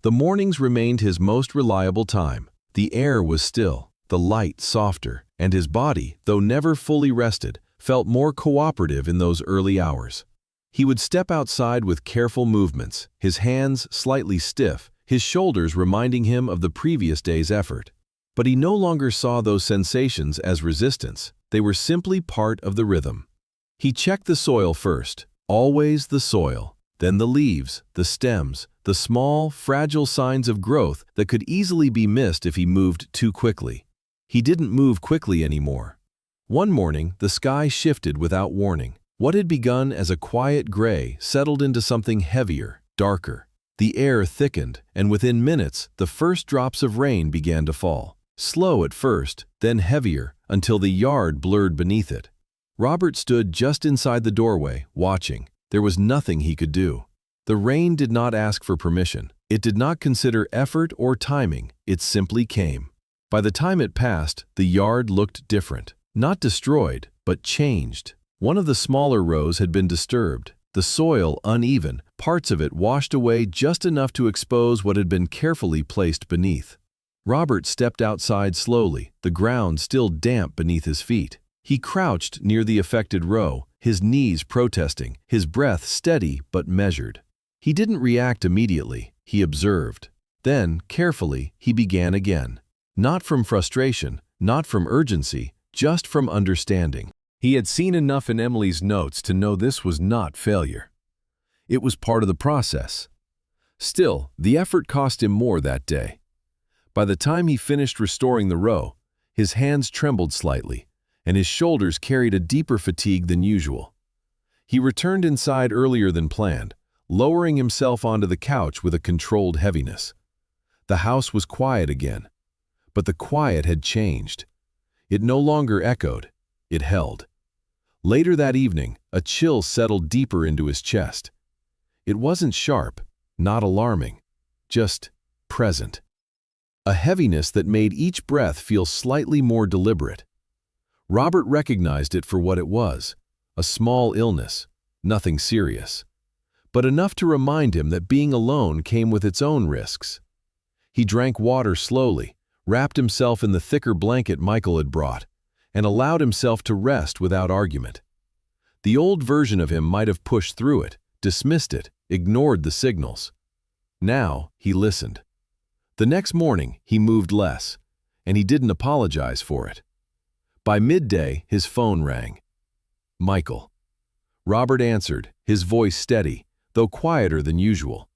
The mornings remained his most reliable time. The air was still, the light softer, and his body, though never fully rested, felt more cooperative in those early hours. He would step outside with careful movements, his hands slightly stiff, his shoulders reminding him of the previous day's effort. But he no longer saw those sensations as resistance. They were simply part of the rhythm. He checked the soil first, always the soil, then the leaves, the stems, the small, fragile signs of growth that could easily be missed if he moved too quickly. He didn't move quickly anymore. One morning, the sky shifted without warning. What had begun as a quiet gray settled into something heavier, darker. The air thickened, and within minutes, the first drops of rain began to fall. Slow at first, then heavier, until the yard blurred beneath it. Robert stood just inside the doorway, watching. There was nothing he could do. The rain did not ask for permission. It did not consider effort or timing. It simply came. By the time it passed, the yard looked different. Not destroyed, but changed. One of the smaller rows had been disturbed. The soil uneven, parts of it washed away just enough to expose what had been carefully placed beneath. Robert stepped outside slowly, the ground still damp beneath his feet. He crouched near the affected row, his knees protesting, his breath steady but measured. He didn't react immediately, he observed. Then, carefully, he began again. Not from frustration, not from urgency, just from understanding. He had seen enough in Emily's notes to know this was not failure. It was part of the process. Still, the effort cost him more that day. By the time he finished restoring the row, his hands trembled slightly, and his shoulders carried a deeper fatigue than usual. He returned inside earlier than planned, lowering himself onto the couch with a controlled heaviness. The house was quiet again, but the quiet had changed. It no longer echoed, it held. Later that evening, a chill settled deeper into his chest. It wasn't sharp, not alarming, just present. A heaviness that made each breath feel slightly more deliberate. Robert recognized it for what it was, a small illness, nothing serious, but enough to remind him that being alone came with its own risks. He drank water slowly, wrapped himself in the thicker blanket Michael had brought, and allowed himself to rest without argument. The old version of him might have pushed through it, dismissed it, ignored the signals. Now he listened. The next morning, he moved less, and he didn't apologize for it. By midday, his phone rang. Michael. Robert answered, his voice steady, though quieter than usual.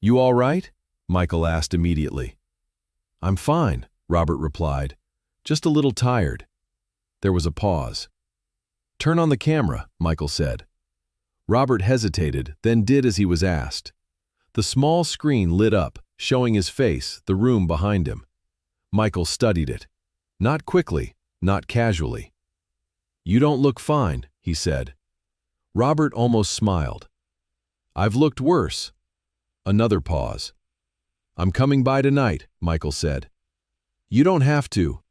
"You all right?" Michael asked immediately. "I'm fine," Robert replied. "Just a little tired." There was a pause. "Turn on the camera," Michael said. Robert hesitated, then did as he was asked. The small screen lit up, showing his face, the room behind him. Michael studied it. Not quickly, not casually. "You don't look fine," he said. Robert almost smiled. "I've looked worse." Another pause. "I'm coming by tonight," Michael said. "You don't have to."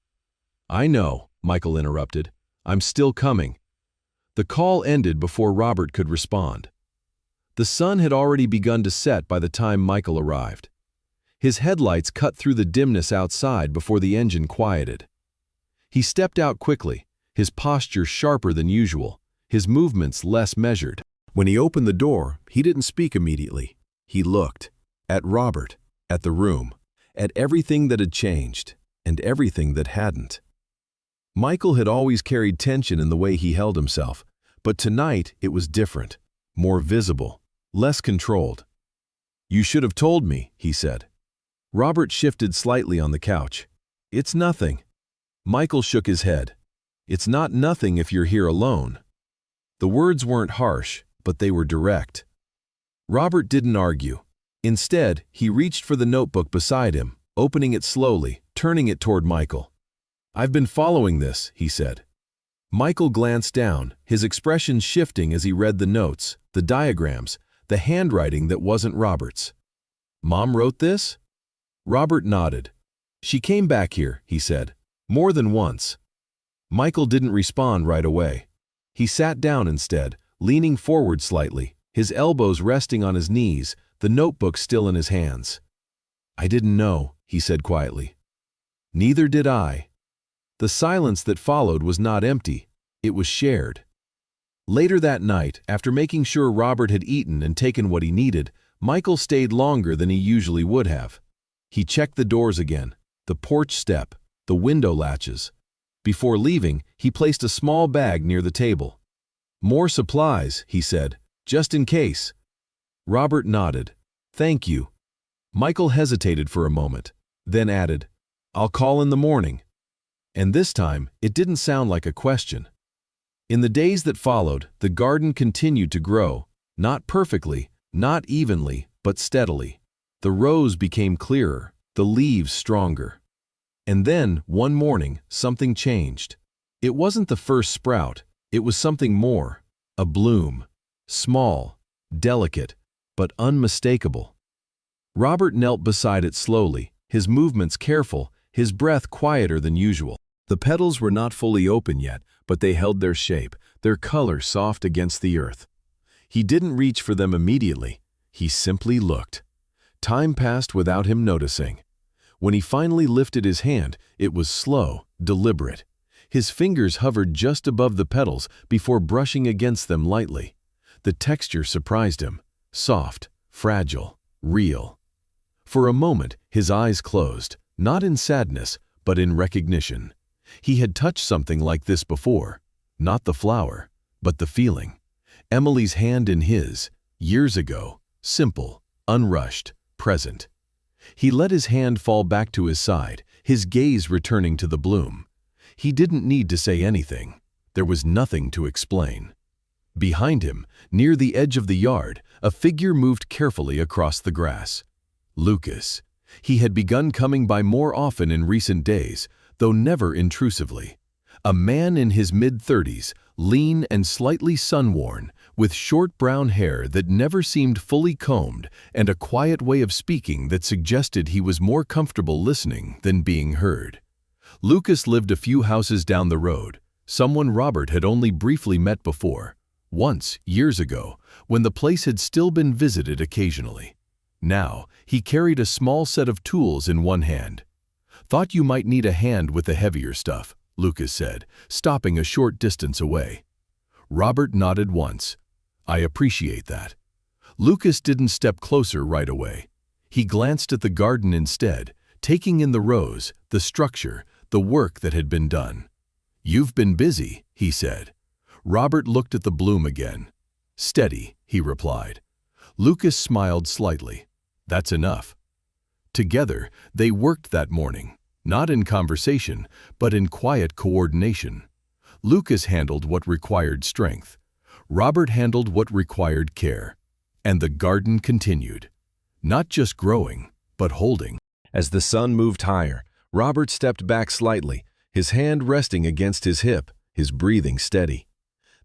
"I know," Michael interrupted. "I'm still coming." The call ended before Robert could respond. The sun had already begun to set by the time Michael arrived. His headlights cut through the dimness outside before the engine quieted. He stepped out quickly, his posture sharper than usual, his movements less measured. When he opened the door, he didn't speak immediately. He looked at Robert, at the room, at everything that had changed, and everything that hadn't. Michael had always carried tension in the way he held himself, but tonight it was different, more visible, less controlled. "You should have told me," he said. Robert shifted slightly on the couch. "It's nothing." Michael shook his head. "It's not nothing if you're here alone." The words weren't harsh, but they were direct. Robert didn't argue. Instead, he reached for the notebook beside him, opening it slowly, turning it toward Michael. "I've been following this," he said. Michael glanced down, his expression shifting as he read the notes, the diagrams, the handwriting that wasn't Robert's. "Mom wrote this?" Robert nodded. "She came back here," he said, "more than once." Michael didn't respond right away. He sat down instead, leaning forward slightly, his elbows resting on his knees, the notebook still in his hands. "I didn't know," he said quietly. "Neither did I." The silence that followed was not empty, it was shared. Later that night, after making sure Robert had eaten and taken what he needed, Michael stayed longer than he usually would have. He checked the doors again, the porch step, the window latches. Before leaving, he placed a small bag near the table. "More supplies," he said, "just in case." Robert nodded. "Thank you." Michael hesitated for a moment, then added, "I'll call in the morning." And this time, it didn't sound like a question. In the days that followed, the garden continued to grow, not perfectly, not evenly, but steadily. The rows became clearer, the leaves stronger. And then, one morning, something changed. It wasn't the first sprout, it was something more, a bloom, small, delicate, but unmistakable. Robert knelt beside it slowly, his movements careful, his breath quieter than usual. The petals were not fully open yet, but they held their shape, their color soft against the earth. He didn't reach for them immediately, he simply looked. Time passed without him noticing. When he finally lifted his hand, it was slow, deliberate. His fingers hovered just above the petals before brushing against them lightly. The texture surprised him, soft, fragile, real. For a moment, his eyes closed, not in sadness, but in recognition. He had touched something like this before, not the flower, but the feeling. Emily's hand in his, years ago, simple, unrushed, present. He let his hand fall back to his side, his gaze returning to the bloom. He didn't need to say anything. There was nothing to explain. Behind him, near the edge of the yard, a figure moved carefully across the grass. Lucas. He had begun coming by more often in recent days, though never intrusively. A man in his mid-30s, lean and slightly sun-worn, with short brown hair that never seemed fully combed and a quiet way of speaking that suggested he was more comfortable listening than being heard. Lucas lived a few houses down the road, someone Robert had only briefly met before, once, years ago, when the place had still been visited occasionally. Now, he carried a small set of tools in one hand. "Thought you might need a hand with the heavier stuff," Lucas said, stopping a short distance away. Robert nodded once. "I appreciate that." Lucas didn't step closer right away. He glanced at the garden instead, taking in the rows, the structure, the work that had been done. "You've been busy," he said. Robert looked at the bloom again. "Steady," he replied. Lucas smiled slightly. "That's enough." Together, they worked that morning, not in conversation, but in quiet coordination. Lucas handled what required strength. Robert handled what required care. And the garden continued. Not just growing, but holding. As the sun moved higher, Robert stepped back slightly, his hand resting against his hip, his breathing steady.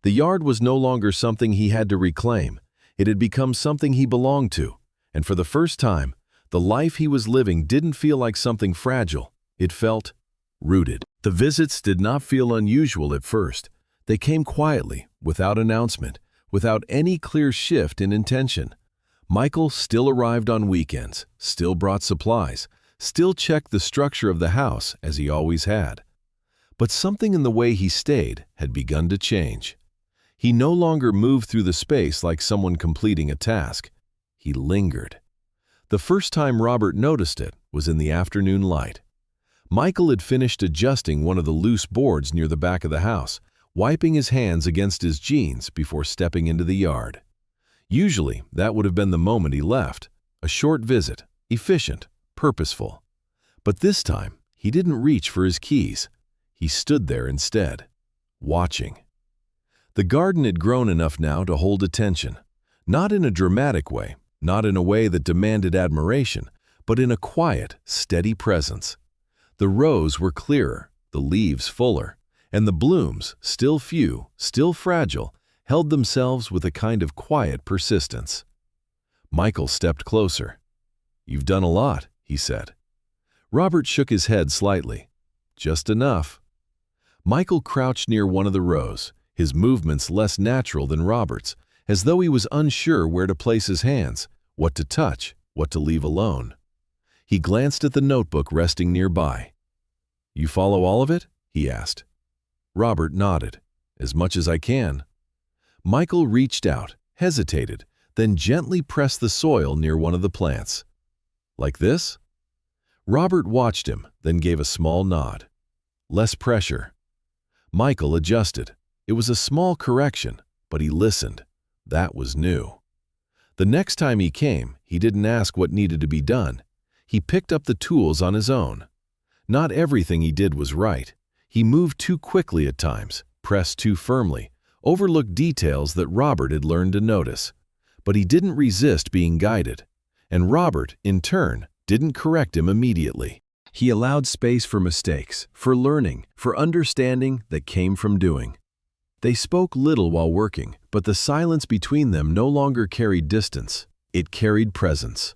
The yard was no longer something he had to reclaim. It had become something he belonged to. And for the first time, the life he was living didn't feel like something fragile. It felt rooted. The visits did not feel unusual at first. They came quietly, without announcement, without any clear shift in intention. Michael still arrived on weekends, still brought supplies, still checked the structure of the house as he always had. But something in the way he stayed had begun to change. He no longer moved through the space like someone completing a task. He lingered. The first time Robert noticed it was in the afternoon light. Michael had finished adjusting one of the loose boards near the back of the house, wiping his hands against his jeans before stepping into the yard. Usually, that would have been the moment he left. A short visit, efficient, purposeful. But this time, he didn't reach for his keys. He stood there instead, watching. The garden had grown enough now to hold attention, not in a dramatic way, not in a way that demanded admiration, but in a quiet, steady presence. The rows were clearer, the leaves fuller, and the blooms, still few, still fragile, held themselves with a kind of quiet persistence. Michael stepped closer. "You've done a lot," he said. Robert shook his head slightly. "Just enough." Michael crouched near one of the rows, his movements less natural than Robert's, as though he was unsure where to place his hands, what to touch, what to leave alone. He glanced at the notebook resting nearby. "You follow all of it?" he asked. Robert nodded. "As much as I can." Michael reached out, hesitated, then gently pressed the soil near one of the plants. "Like this?" Robert watched him, then gave a small nod. "Less pressure." Michael adjusted. It was a small correction, but he listened. That was new. The next time he came, he didn't ask what needed to be done. He picked up the tools on his own. Not everything he did was right. He moved too quickly at times, pressed too firmly, overlooked details that Robert had learned to notice. But he didn't resist being guided. And Robert, in turn, didn't correct him immediately. He allowed space for mistakes, for learning, for understanding that came from doing. They spoke little while working, but the silence between them no longer carried distance. It carried presence.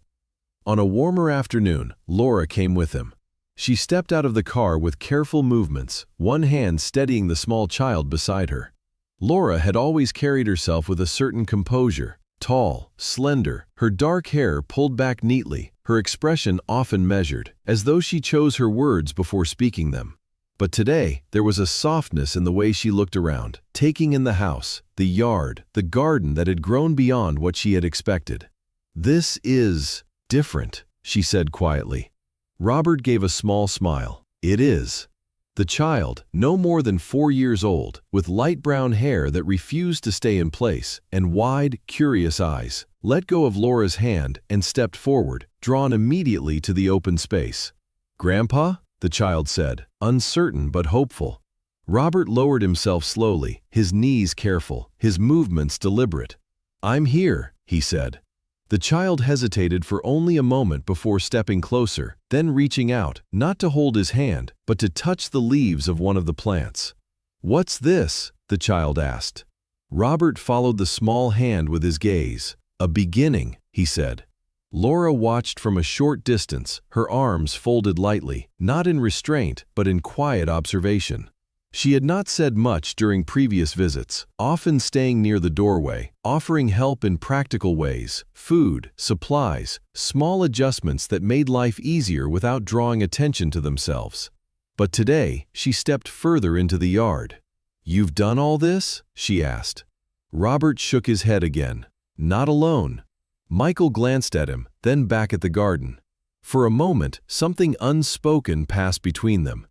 On a warmer afternoon, Laura came with him. She stepped out of the car with careful movements, one hand steadying the small child beside her. Laura had always carried herself with a certain composure, tall, slender, her dark hair pulled back neatly, her expression often measured, as though she chose her words before speaking them. But today, there was a softness in the way she looked around, taking in the house, the yard, the garden that had grown beyond what she had expected. "This is different," she said quietly. Robert gave a small smile. "It is." The child, no more than 4 years old, with light brown hair that refused to stay in place, and wide, curious eyes, let go of Laura's hand and stepped forward, drawn immediately to the open space. "Grandpa?" the child said, uncertain but hopeful. Robert lowered himself slowly, his knees careful, his movements deliberate. "I'm here," he said. The child hesitated for only a moment before stepping closer, then reaching out, not to hold his hand, but to touch the leaves of one of the plants. "What's this?" the child asked. Robert followed the small hand with his gaze. "A beginning," he said. Laura watched from a short distance, her arms folded lightly, not in restraint, but in quiet observation. She had not said much during previous visits, often staying near the doorway, offering help in practical ways, food, supplies, small adjustments that made life easier without drawing attention to themselves. But today, she stepped further into the yard. "You've done all this?" she asked. Robert shook his head again. "Not alone." Michael glanced at him, then back at the garden. For a moment, something unspoken passed between them.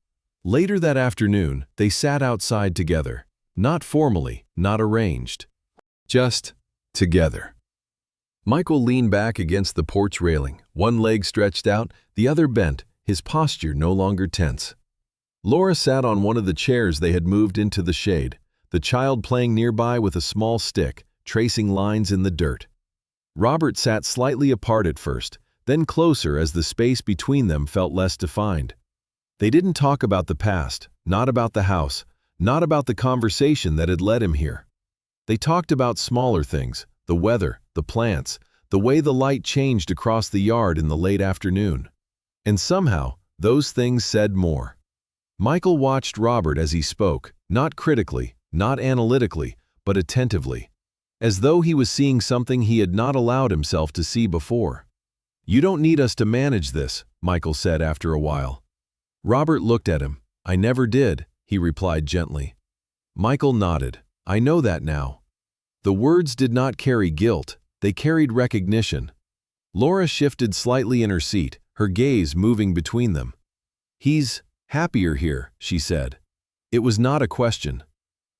Later that afternoon, they sat outside together. Not formally, not arranged. Just together. Michael leaned back against the porch railing, one leg stretched out, the other bent, his posture no longer tense. Laura sat on one of the chairs they had moved into the shade, the child playing nearby with a small stick, tracing lines in the dirt. Robert sat slightly apart at first, then closer as the space between them felt less defined. They didn't talk about the past, not about the house, not about the conversation that had led him here. They talked about smaller things, the weather, the plants, the way the light changed across the yard in the late afternoon. And somehow, those things said more. Michael watched Robert as he spoke, not critically, not analytically, but attentively. as though he was seeing something he had not allowed himself to see before. "You don't need us to manage this," Michael said after a while. Robert looked at him. "I never did," he replied gently. Michael nodded. "I know that now." The words did not carry guilt, they carried recognition. Laura shifted slightly in her seat, her gaze moving between them. "He's happier here," she said. It was not a question.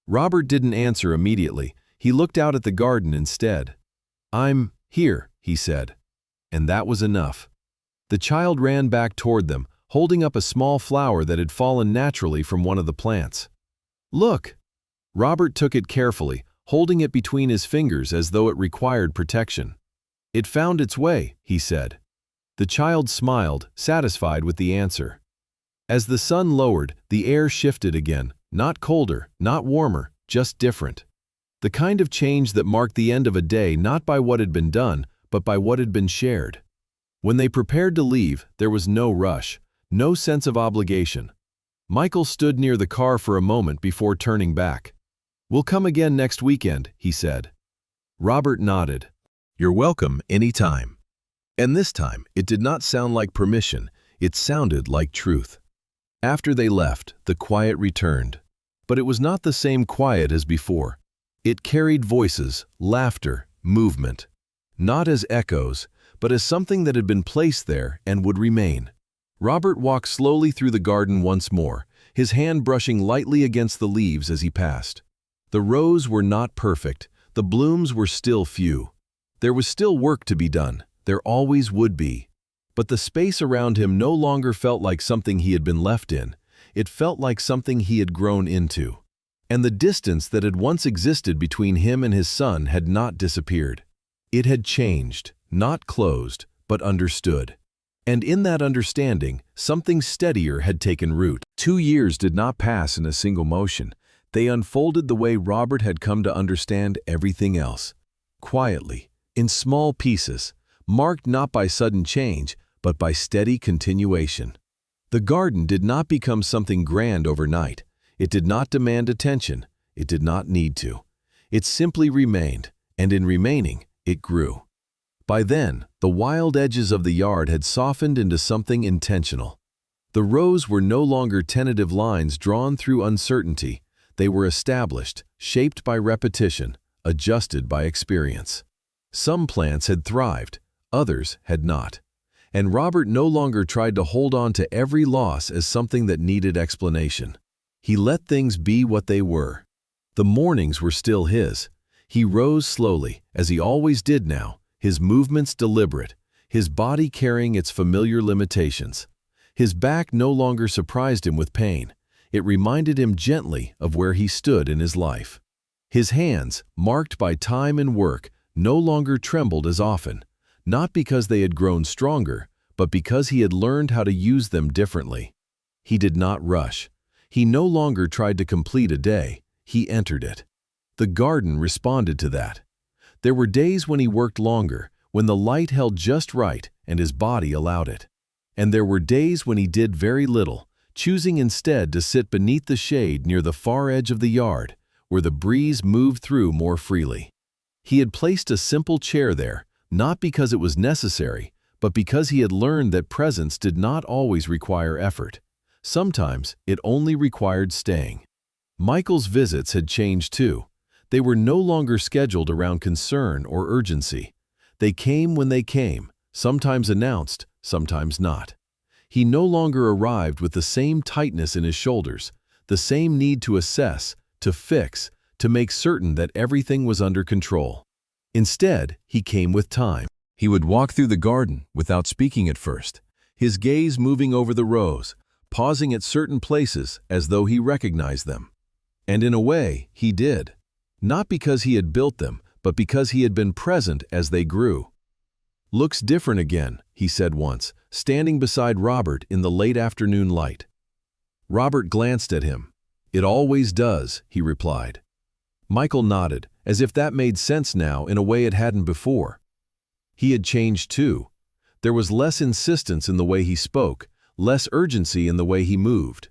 Robert didn't answer immediately. He looked out at the garden instead. "I'm here," he said. And that was enough. The child ran back toward them, holding up a small flower that had fallen naturally from one of the plants. "Look!" Robert took it carefully, holding it between his fingers as though it required protection. "It found its way," he said. The child smiled, satisfied with the answer. As the sun lowered, the air shifted again, not colder, not warmer, just different. The kind of change that marked the end of a day not by what had been done, but by what had been shared. When they prepared to leave, there was no rush, no sense of obligation. Michael stood near the car for a moment before turning back. "We'll come again next weekend," he said. Robert nodded. "You're welcome anytime." And this time, it did not sound like permission, it sounded like truth. After they left, the quiet returned. But it was not the same quiet as before. It carried voices, laughter, movement. Not as echoes, but as something that had been placed there and would remain. Robert walked slowly through the garden once more, his hand brushing lightly against the leaves as he passed. The rows were not perfect, the blooms were still few. There was still work to be done, there always would be. But the space around him no longer felt like something he had been left in, it felt like something he had grown into. And the distance that had once existed between him and his son had not disappeared. It had changed, not closed, but understood. And in that understanding, something steadier had taken root. 2 years did not pass in a single motion. They unfolded the way Robert had come to understand everything else. Quietly, in small pieces, marked not by sudden change, but by steady continuation. The garden did not become something grand overnight. It did not demand attention. It did not need to. It simply remained, and in remaining, it grew. By then, the wild edges of the yard had softened into something intentional. The rows were no longer tentative lines drawn through uncertainty. They were established, shaped by repetition, adjusted by experience. Some plants had thrived, others had not. And Robert no longer tried to hold on to every loss as something that needed explanation. He let things be what they were. The mornings were still his. He rose slowly, as he always did now, his movements deliberate, his body carrying its familiar limitations. His back no longer surprised him with pain. It reminded him gently of where he stood in his life. His hands, marked by time and work, no longer trembled as often, not because they had grown stronger, but because he had learned how to use them differently. He did not rush. He no longer tried to complete a day. He entered it. The garden responded to that. There were days when he worked longer, when the light held just right and his body allowed it. And there were days when he did very little, choosing instead to sit beneath the shade near the far edge of the yard, where the breeze moved through more freely. He had placed a simple chair there, not because it was necessary, but because he had learned that presence did not always require effort. Sometimes it only required staying. Michael's visits had changed too. They were no longer scheduled around concern or urgency. They came when they came, sometimes announced, sometimes not. He no longer arrived with the same tightness in his shoulders, the same need to assess, to fix, to make certain that everything was under control. Instead, he came with time. He would walk through the garden without speaking at first, his gaze moving over the rows, pausing at certain places as though he recognized them. And in a way, he did. Not because he had built them, but because he had been present as they grew. "Looks different again," he said once, standing beside Robert in the late afternoon light. Robert glanced at him. "It always does," he replied. Michael nodded, as if that made sense now in a way it hadn't before. He had changed too. There was less insistence in the way he spoke, less urgency in the way he moved.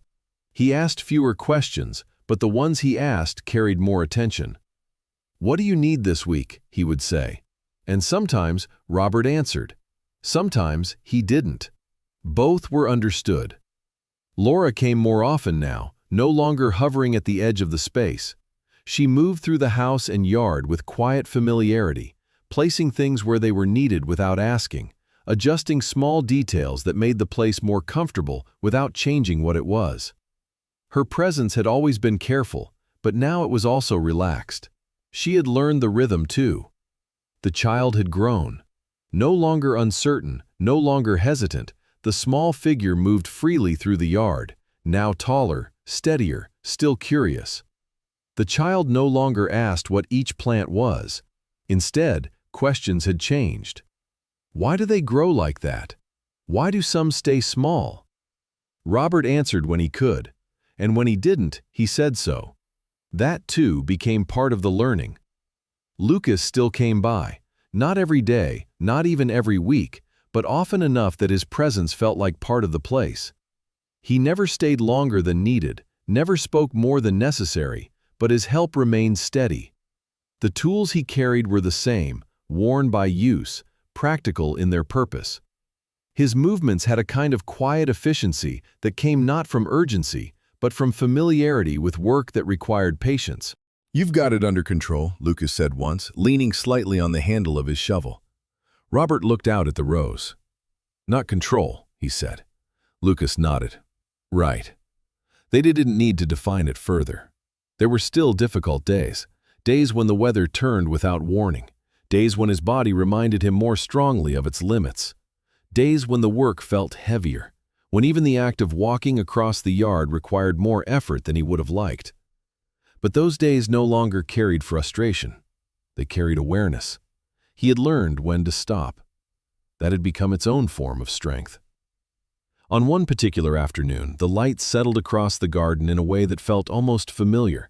He asked fewer questions, but the ones he asked carried more attention. "What do you need this week?" he would say. And sometimes Robert answered. Sometimes he didn't. Both were understood. Laura came more often now, no longer hovering at the edge of the space. She moved through the house and yard with quiet familiarity, placing things where they were needed without asking, adjusting small details that made the place more comfortable without changing what it was. Her presence had always been careful, but now it was also relaxed. She had learned the rhythm too. The child had grown. No longer uncertain, no longer hesitant, the small figure moved freely through the yard, now taller, steadier, still curious. The child no longer asked what each plant was. Instead, questions had changed. Why do they grow like that? Why do some stay small? Robert answered when he could, and when he didn't, he said so. That, too, became part of the learning. Lucas still came by, not every day, not even every week, but often enough that his presence felt like part of the place. He never stayed longer than needed, never spoke more than necessary, but his help remained steady. The tools he carried were the same, worn by use, practical in their purpose. His movements had a kind of quiet efficiency that came not from urgency, but from familiarity with work that required patience. "You've got it under control," Lucas said once, leaning slightly on the handle of his shovel. Robert looked out at the rows. "Not control," he said. Lucas nodded. "Right." They didn't need to define it further. There were still difficult days, days when the weather turned without warning, days when his body reminded him more strongly of its limits, days when the work felt heavier, when even the act of walking across the yard required more effort than he would have liked. But those days no longer carried frustration. They carried awareness. He had learned when to stop. That had become its own form of strength. On one particular afternoon, the light settled across the garden in a way that felt almost familiar.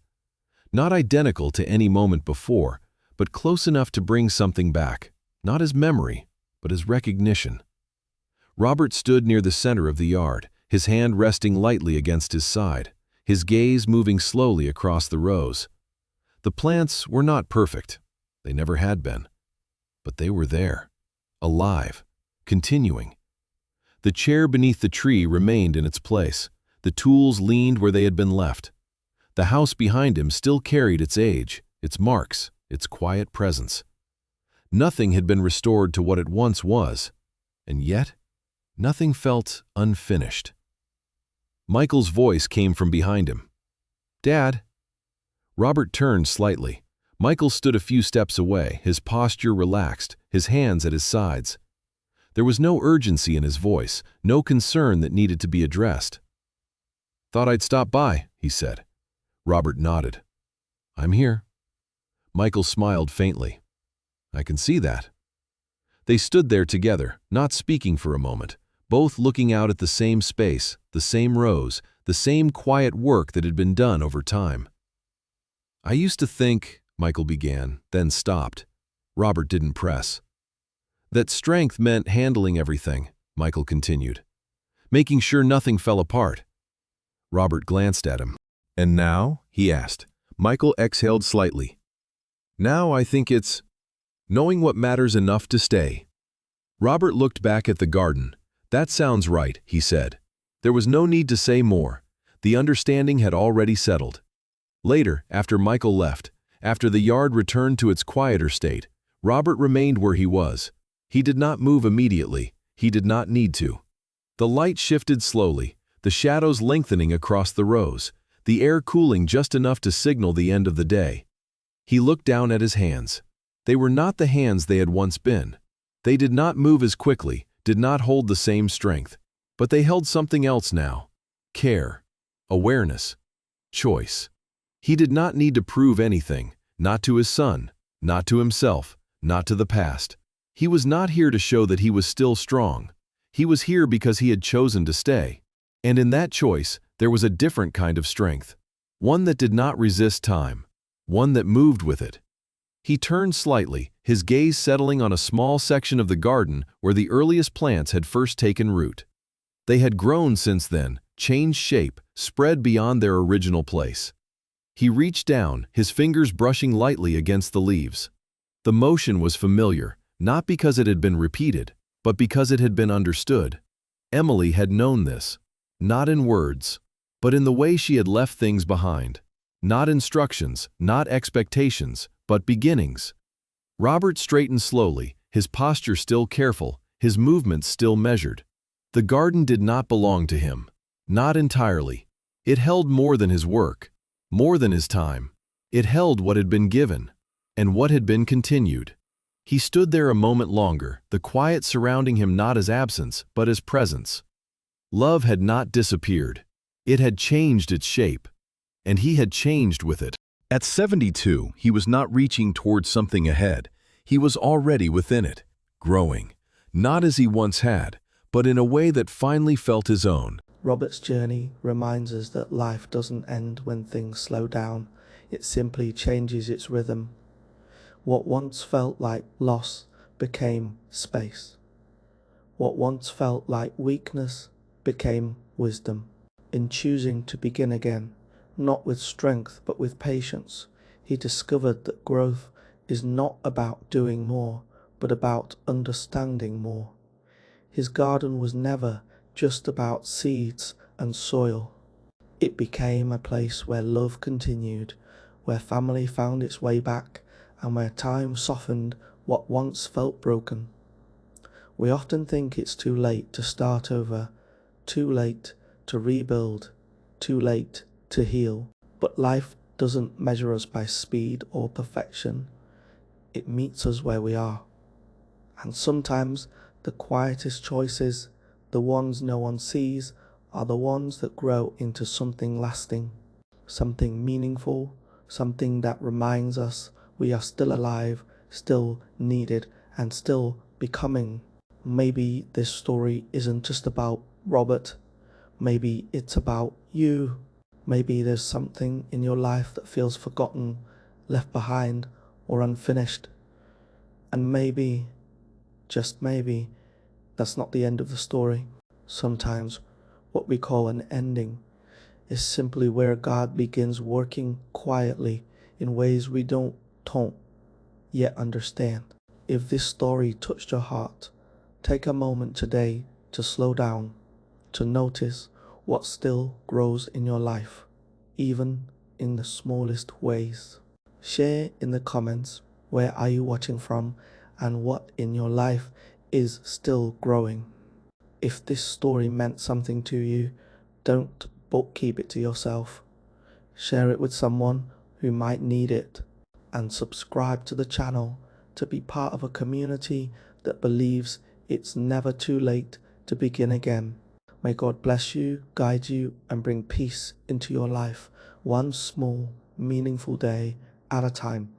Not identical to any moment before, but close enough to bring something back, not as memory, but as recognition. Robert stood near the center of the yard, his hand resting lightly against his side, his gaze moving slowly across the rows. The plants were not perfect. They never had been. But they were there, alive, continuing. The chair beneath the tree remained in its place. The tools leaned where they had been left. The house behind him still carried its age, its marks, its quiet presence. Nothing had been restored to what it once was, and yet nothing felt unfinished. Michael's voice came from behind him. "Dad." Robert turned slightly. Michael stood a few steps away, his posture relaxed, his hands at his sides. There was no urgency in his voice, no concern that needed to be addressed. "Thought I'd stop by," he said. Robert nodded. "I'm here." Michael smiled faintly. "I can see that." They stood there together, not speaking for a moment, both looking out at the same space, the same rows, the same quiet work that had been done over time. "I used to think," Michael began, then stopped. Robert didn't press. "That strength meant handling everything," Michael continued, "making sure nothing fell apart." Robert glanced at him. "And now?" he asked. Michael exhaled slightly. "Now I think it's knowing what matters enough to stay." Robert looked back at the garden. "That sounds right," he said. There was no need to say more. The understanding had already settled. Later, after Michael left, after the yard returned to its quieter state, Robert remained where he was. He did not move immediately. He did not need to. The light shifted slowly, the shadows lengthening across the rows, the air cooling just enough to signal the end of the day. He looked down at his hands. They were not the hands they had once been. They did not move as quickly, did not hold the same strength, but they held something else now. Care, awareness, choice. He did not need to prove anything, not to his son, not to himself, not to the past. He was not here to show that he was still strong. He was here because he had chosen to stay. And in that choice, there was a different kind of strength. One that did not resist time. One that moved with it. He turned slightly, his gaze settling on a small section of the garden where the earliest plants had first taken root. They had grown since then, changed shape, spread beyond their original place. He reached down, his fingers brushing lightly against the leaves. The motion was familiar, not because it had been repeated, but because it had been understood. Emily had known this, not in words, but in the way she had left things behind. Not instructions, not expectations, but beginnings. Robert straightened slowly, his posture still careful, his movements still measured. The garden did not belong to him. Not entirely. It held more than his work, more than his time. It held what had been given, and what had been continued. He stood there a moment longer, the quiet surrounding him not as absence, but as presence. Love had not disappeared. It had changed its shape, and he had changed with it. At 72, he was not reaching towards something ahead. He was already within it, growing, not as he once had, but in a way that finally felt his own. Robert's journey reminds us that life doesn't end when things slow down. It simply changes its rhythm. What once felt like loss became space. What once felt like weakness became wisdom. In choosing to begin again, not with strength but with patience, he discovered that growth is not about doing more, but about understanding more. His garden was never just about seeds and soil. It became a place where love continued, where family found its way back, and where time softened what once felt broken. We often think it's too late to start over, too late to rebuild, too late to heal. But life doesn't measure us by speed or perfection. It meets us where we are. And sometimes the quietest choices, the ones no one sees, are the ones that grow into something lasting, something meaningful, something that reminds us we are still alive, still needed, and still becoming. Maybe this story isn't just about Robert. Maybe it's about you. Maybe there's something in your life that feels forgotten, left behind, or unfinished. And maybe, just maybe, that's not the end of the story. Sometimes what we call an ending is simply where God begins working quietly in ways we don't yet understand. If this story touched your heart, take a moment today to slow down, to notice what still grows in your life, even in the smallest ways. Share in the comments where are you watching from and what in your life is still growing. If this story meant something to you, don't but keep it to yourself. Share it with someone who might need it, and subscribe to the channel to be part of a community that believes it's never too late to begin again. May God bless you, guide you, and bring peace into your life, one small, meaningful day at a time.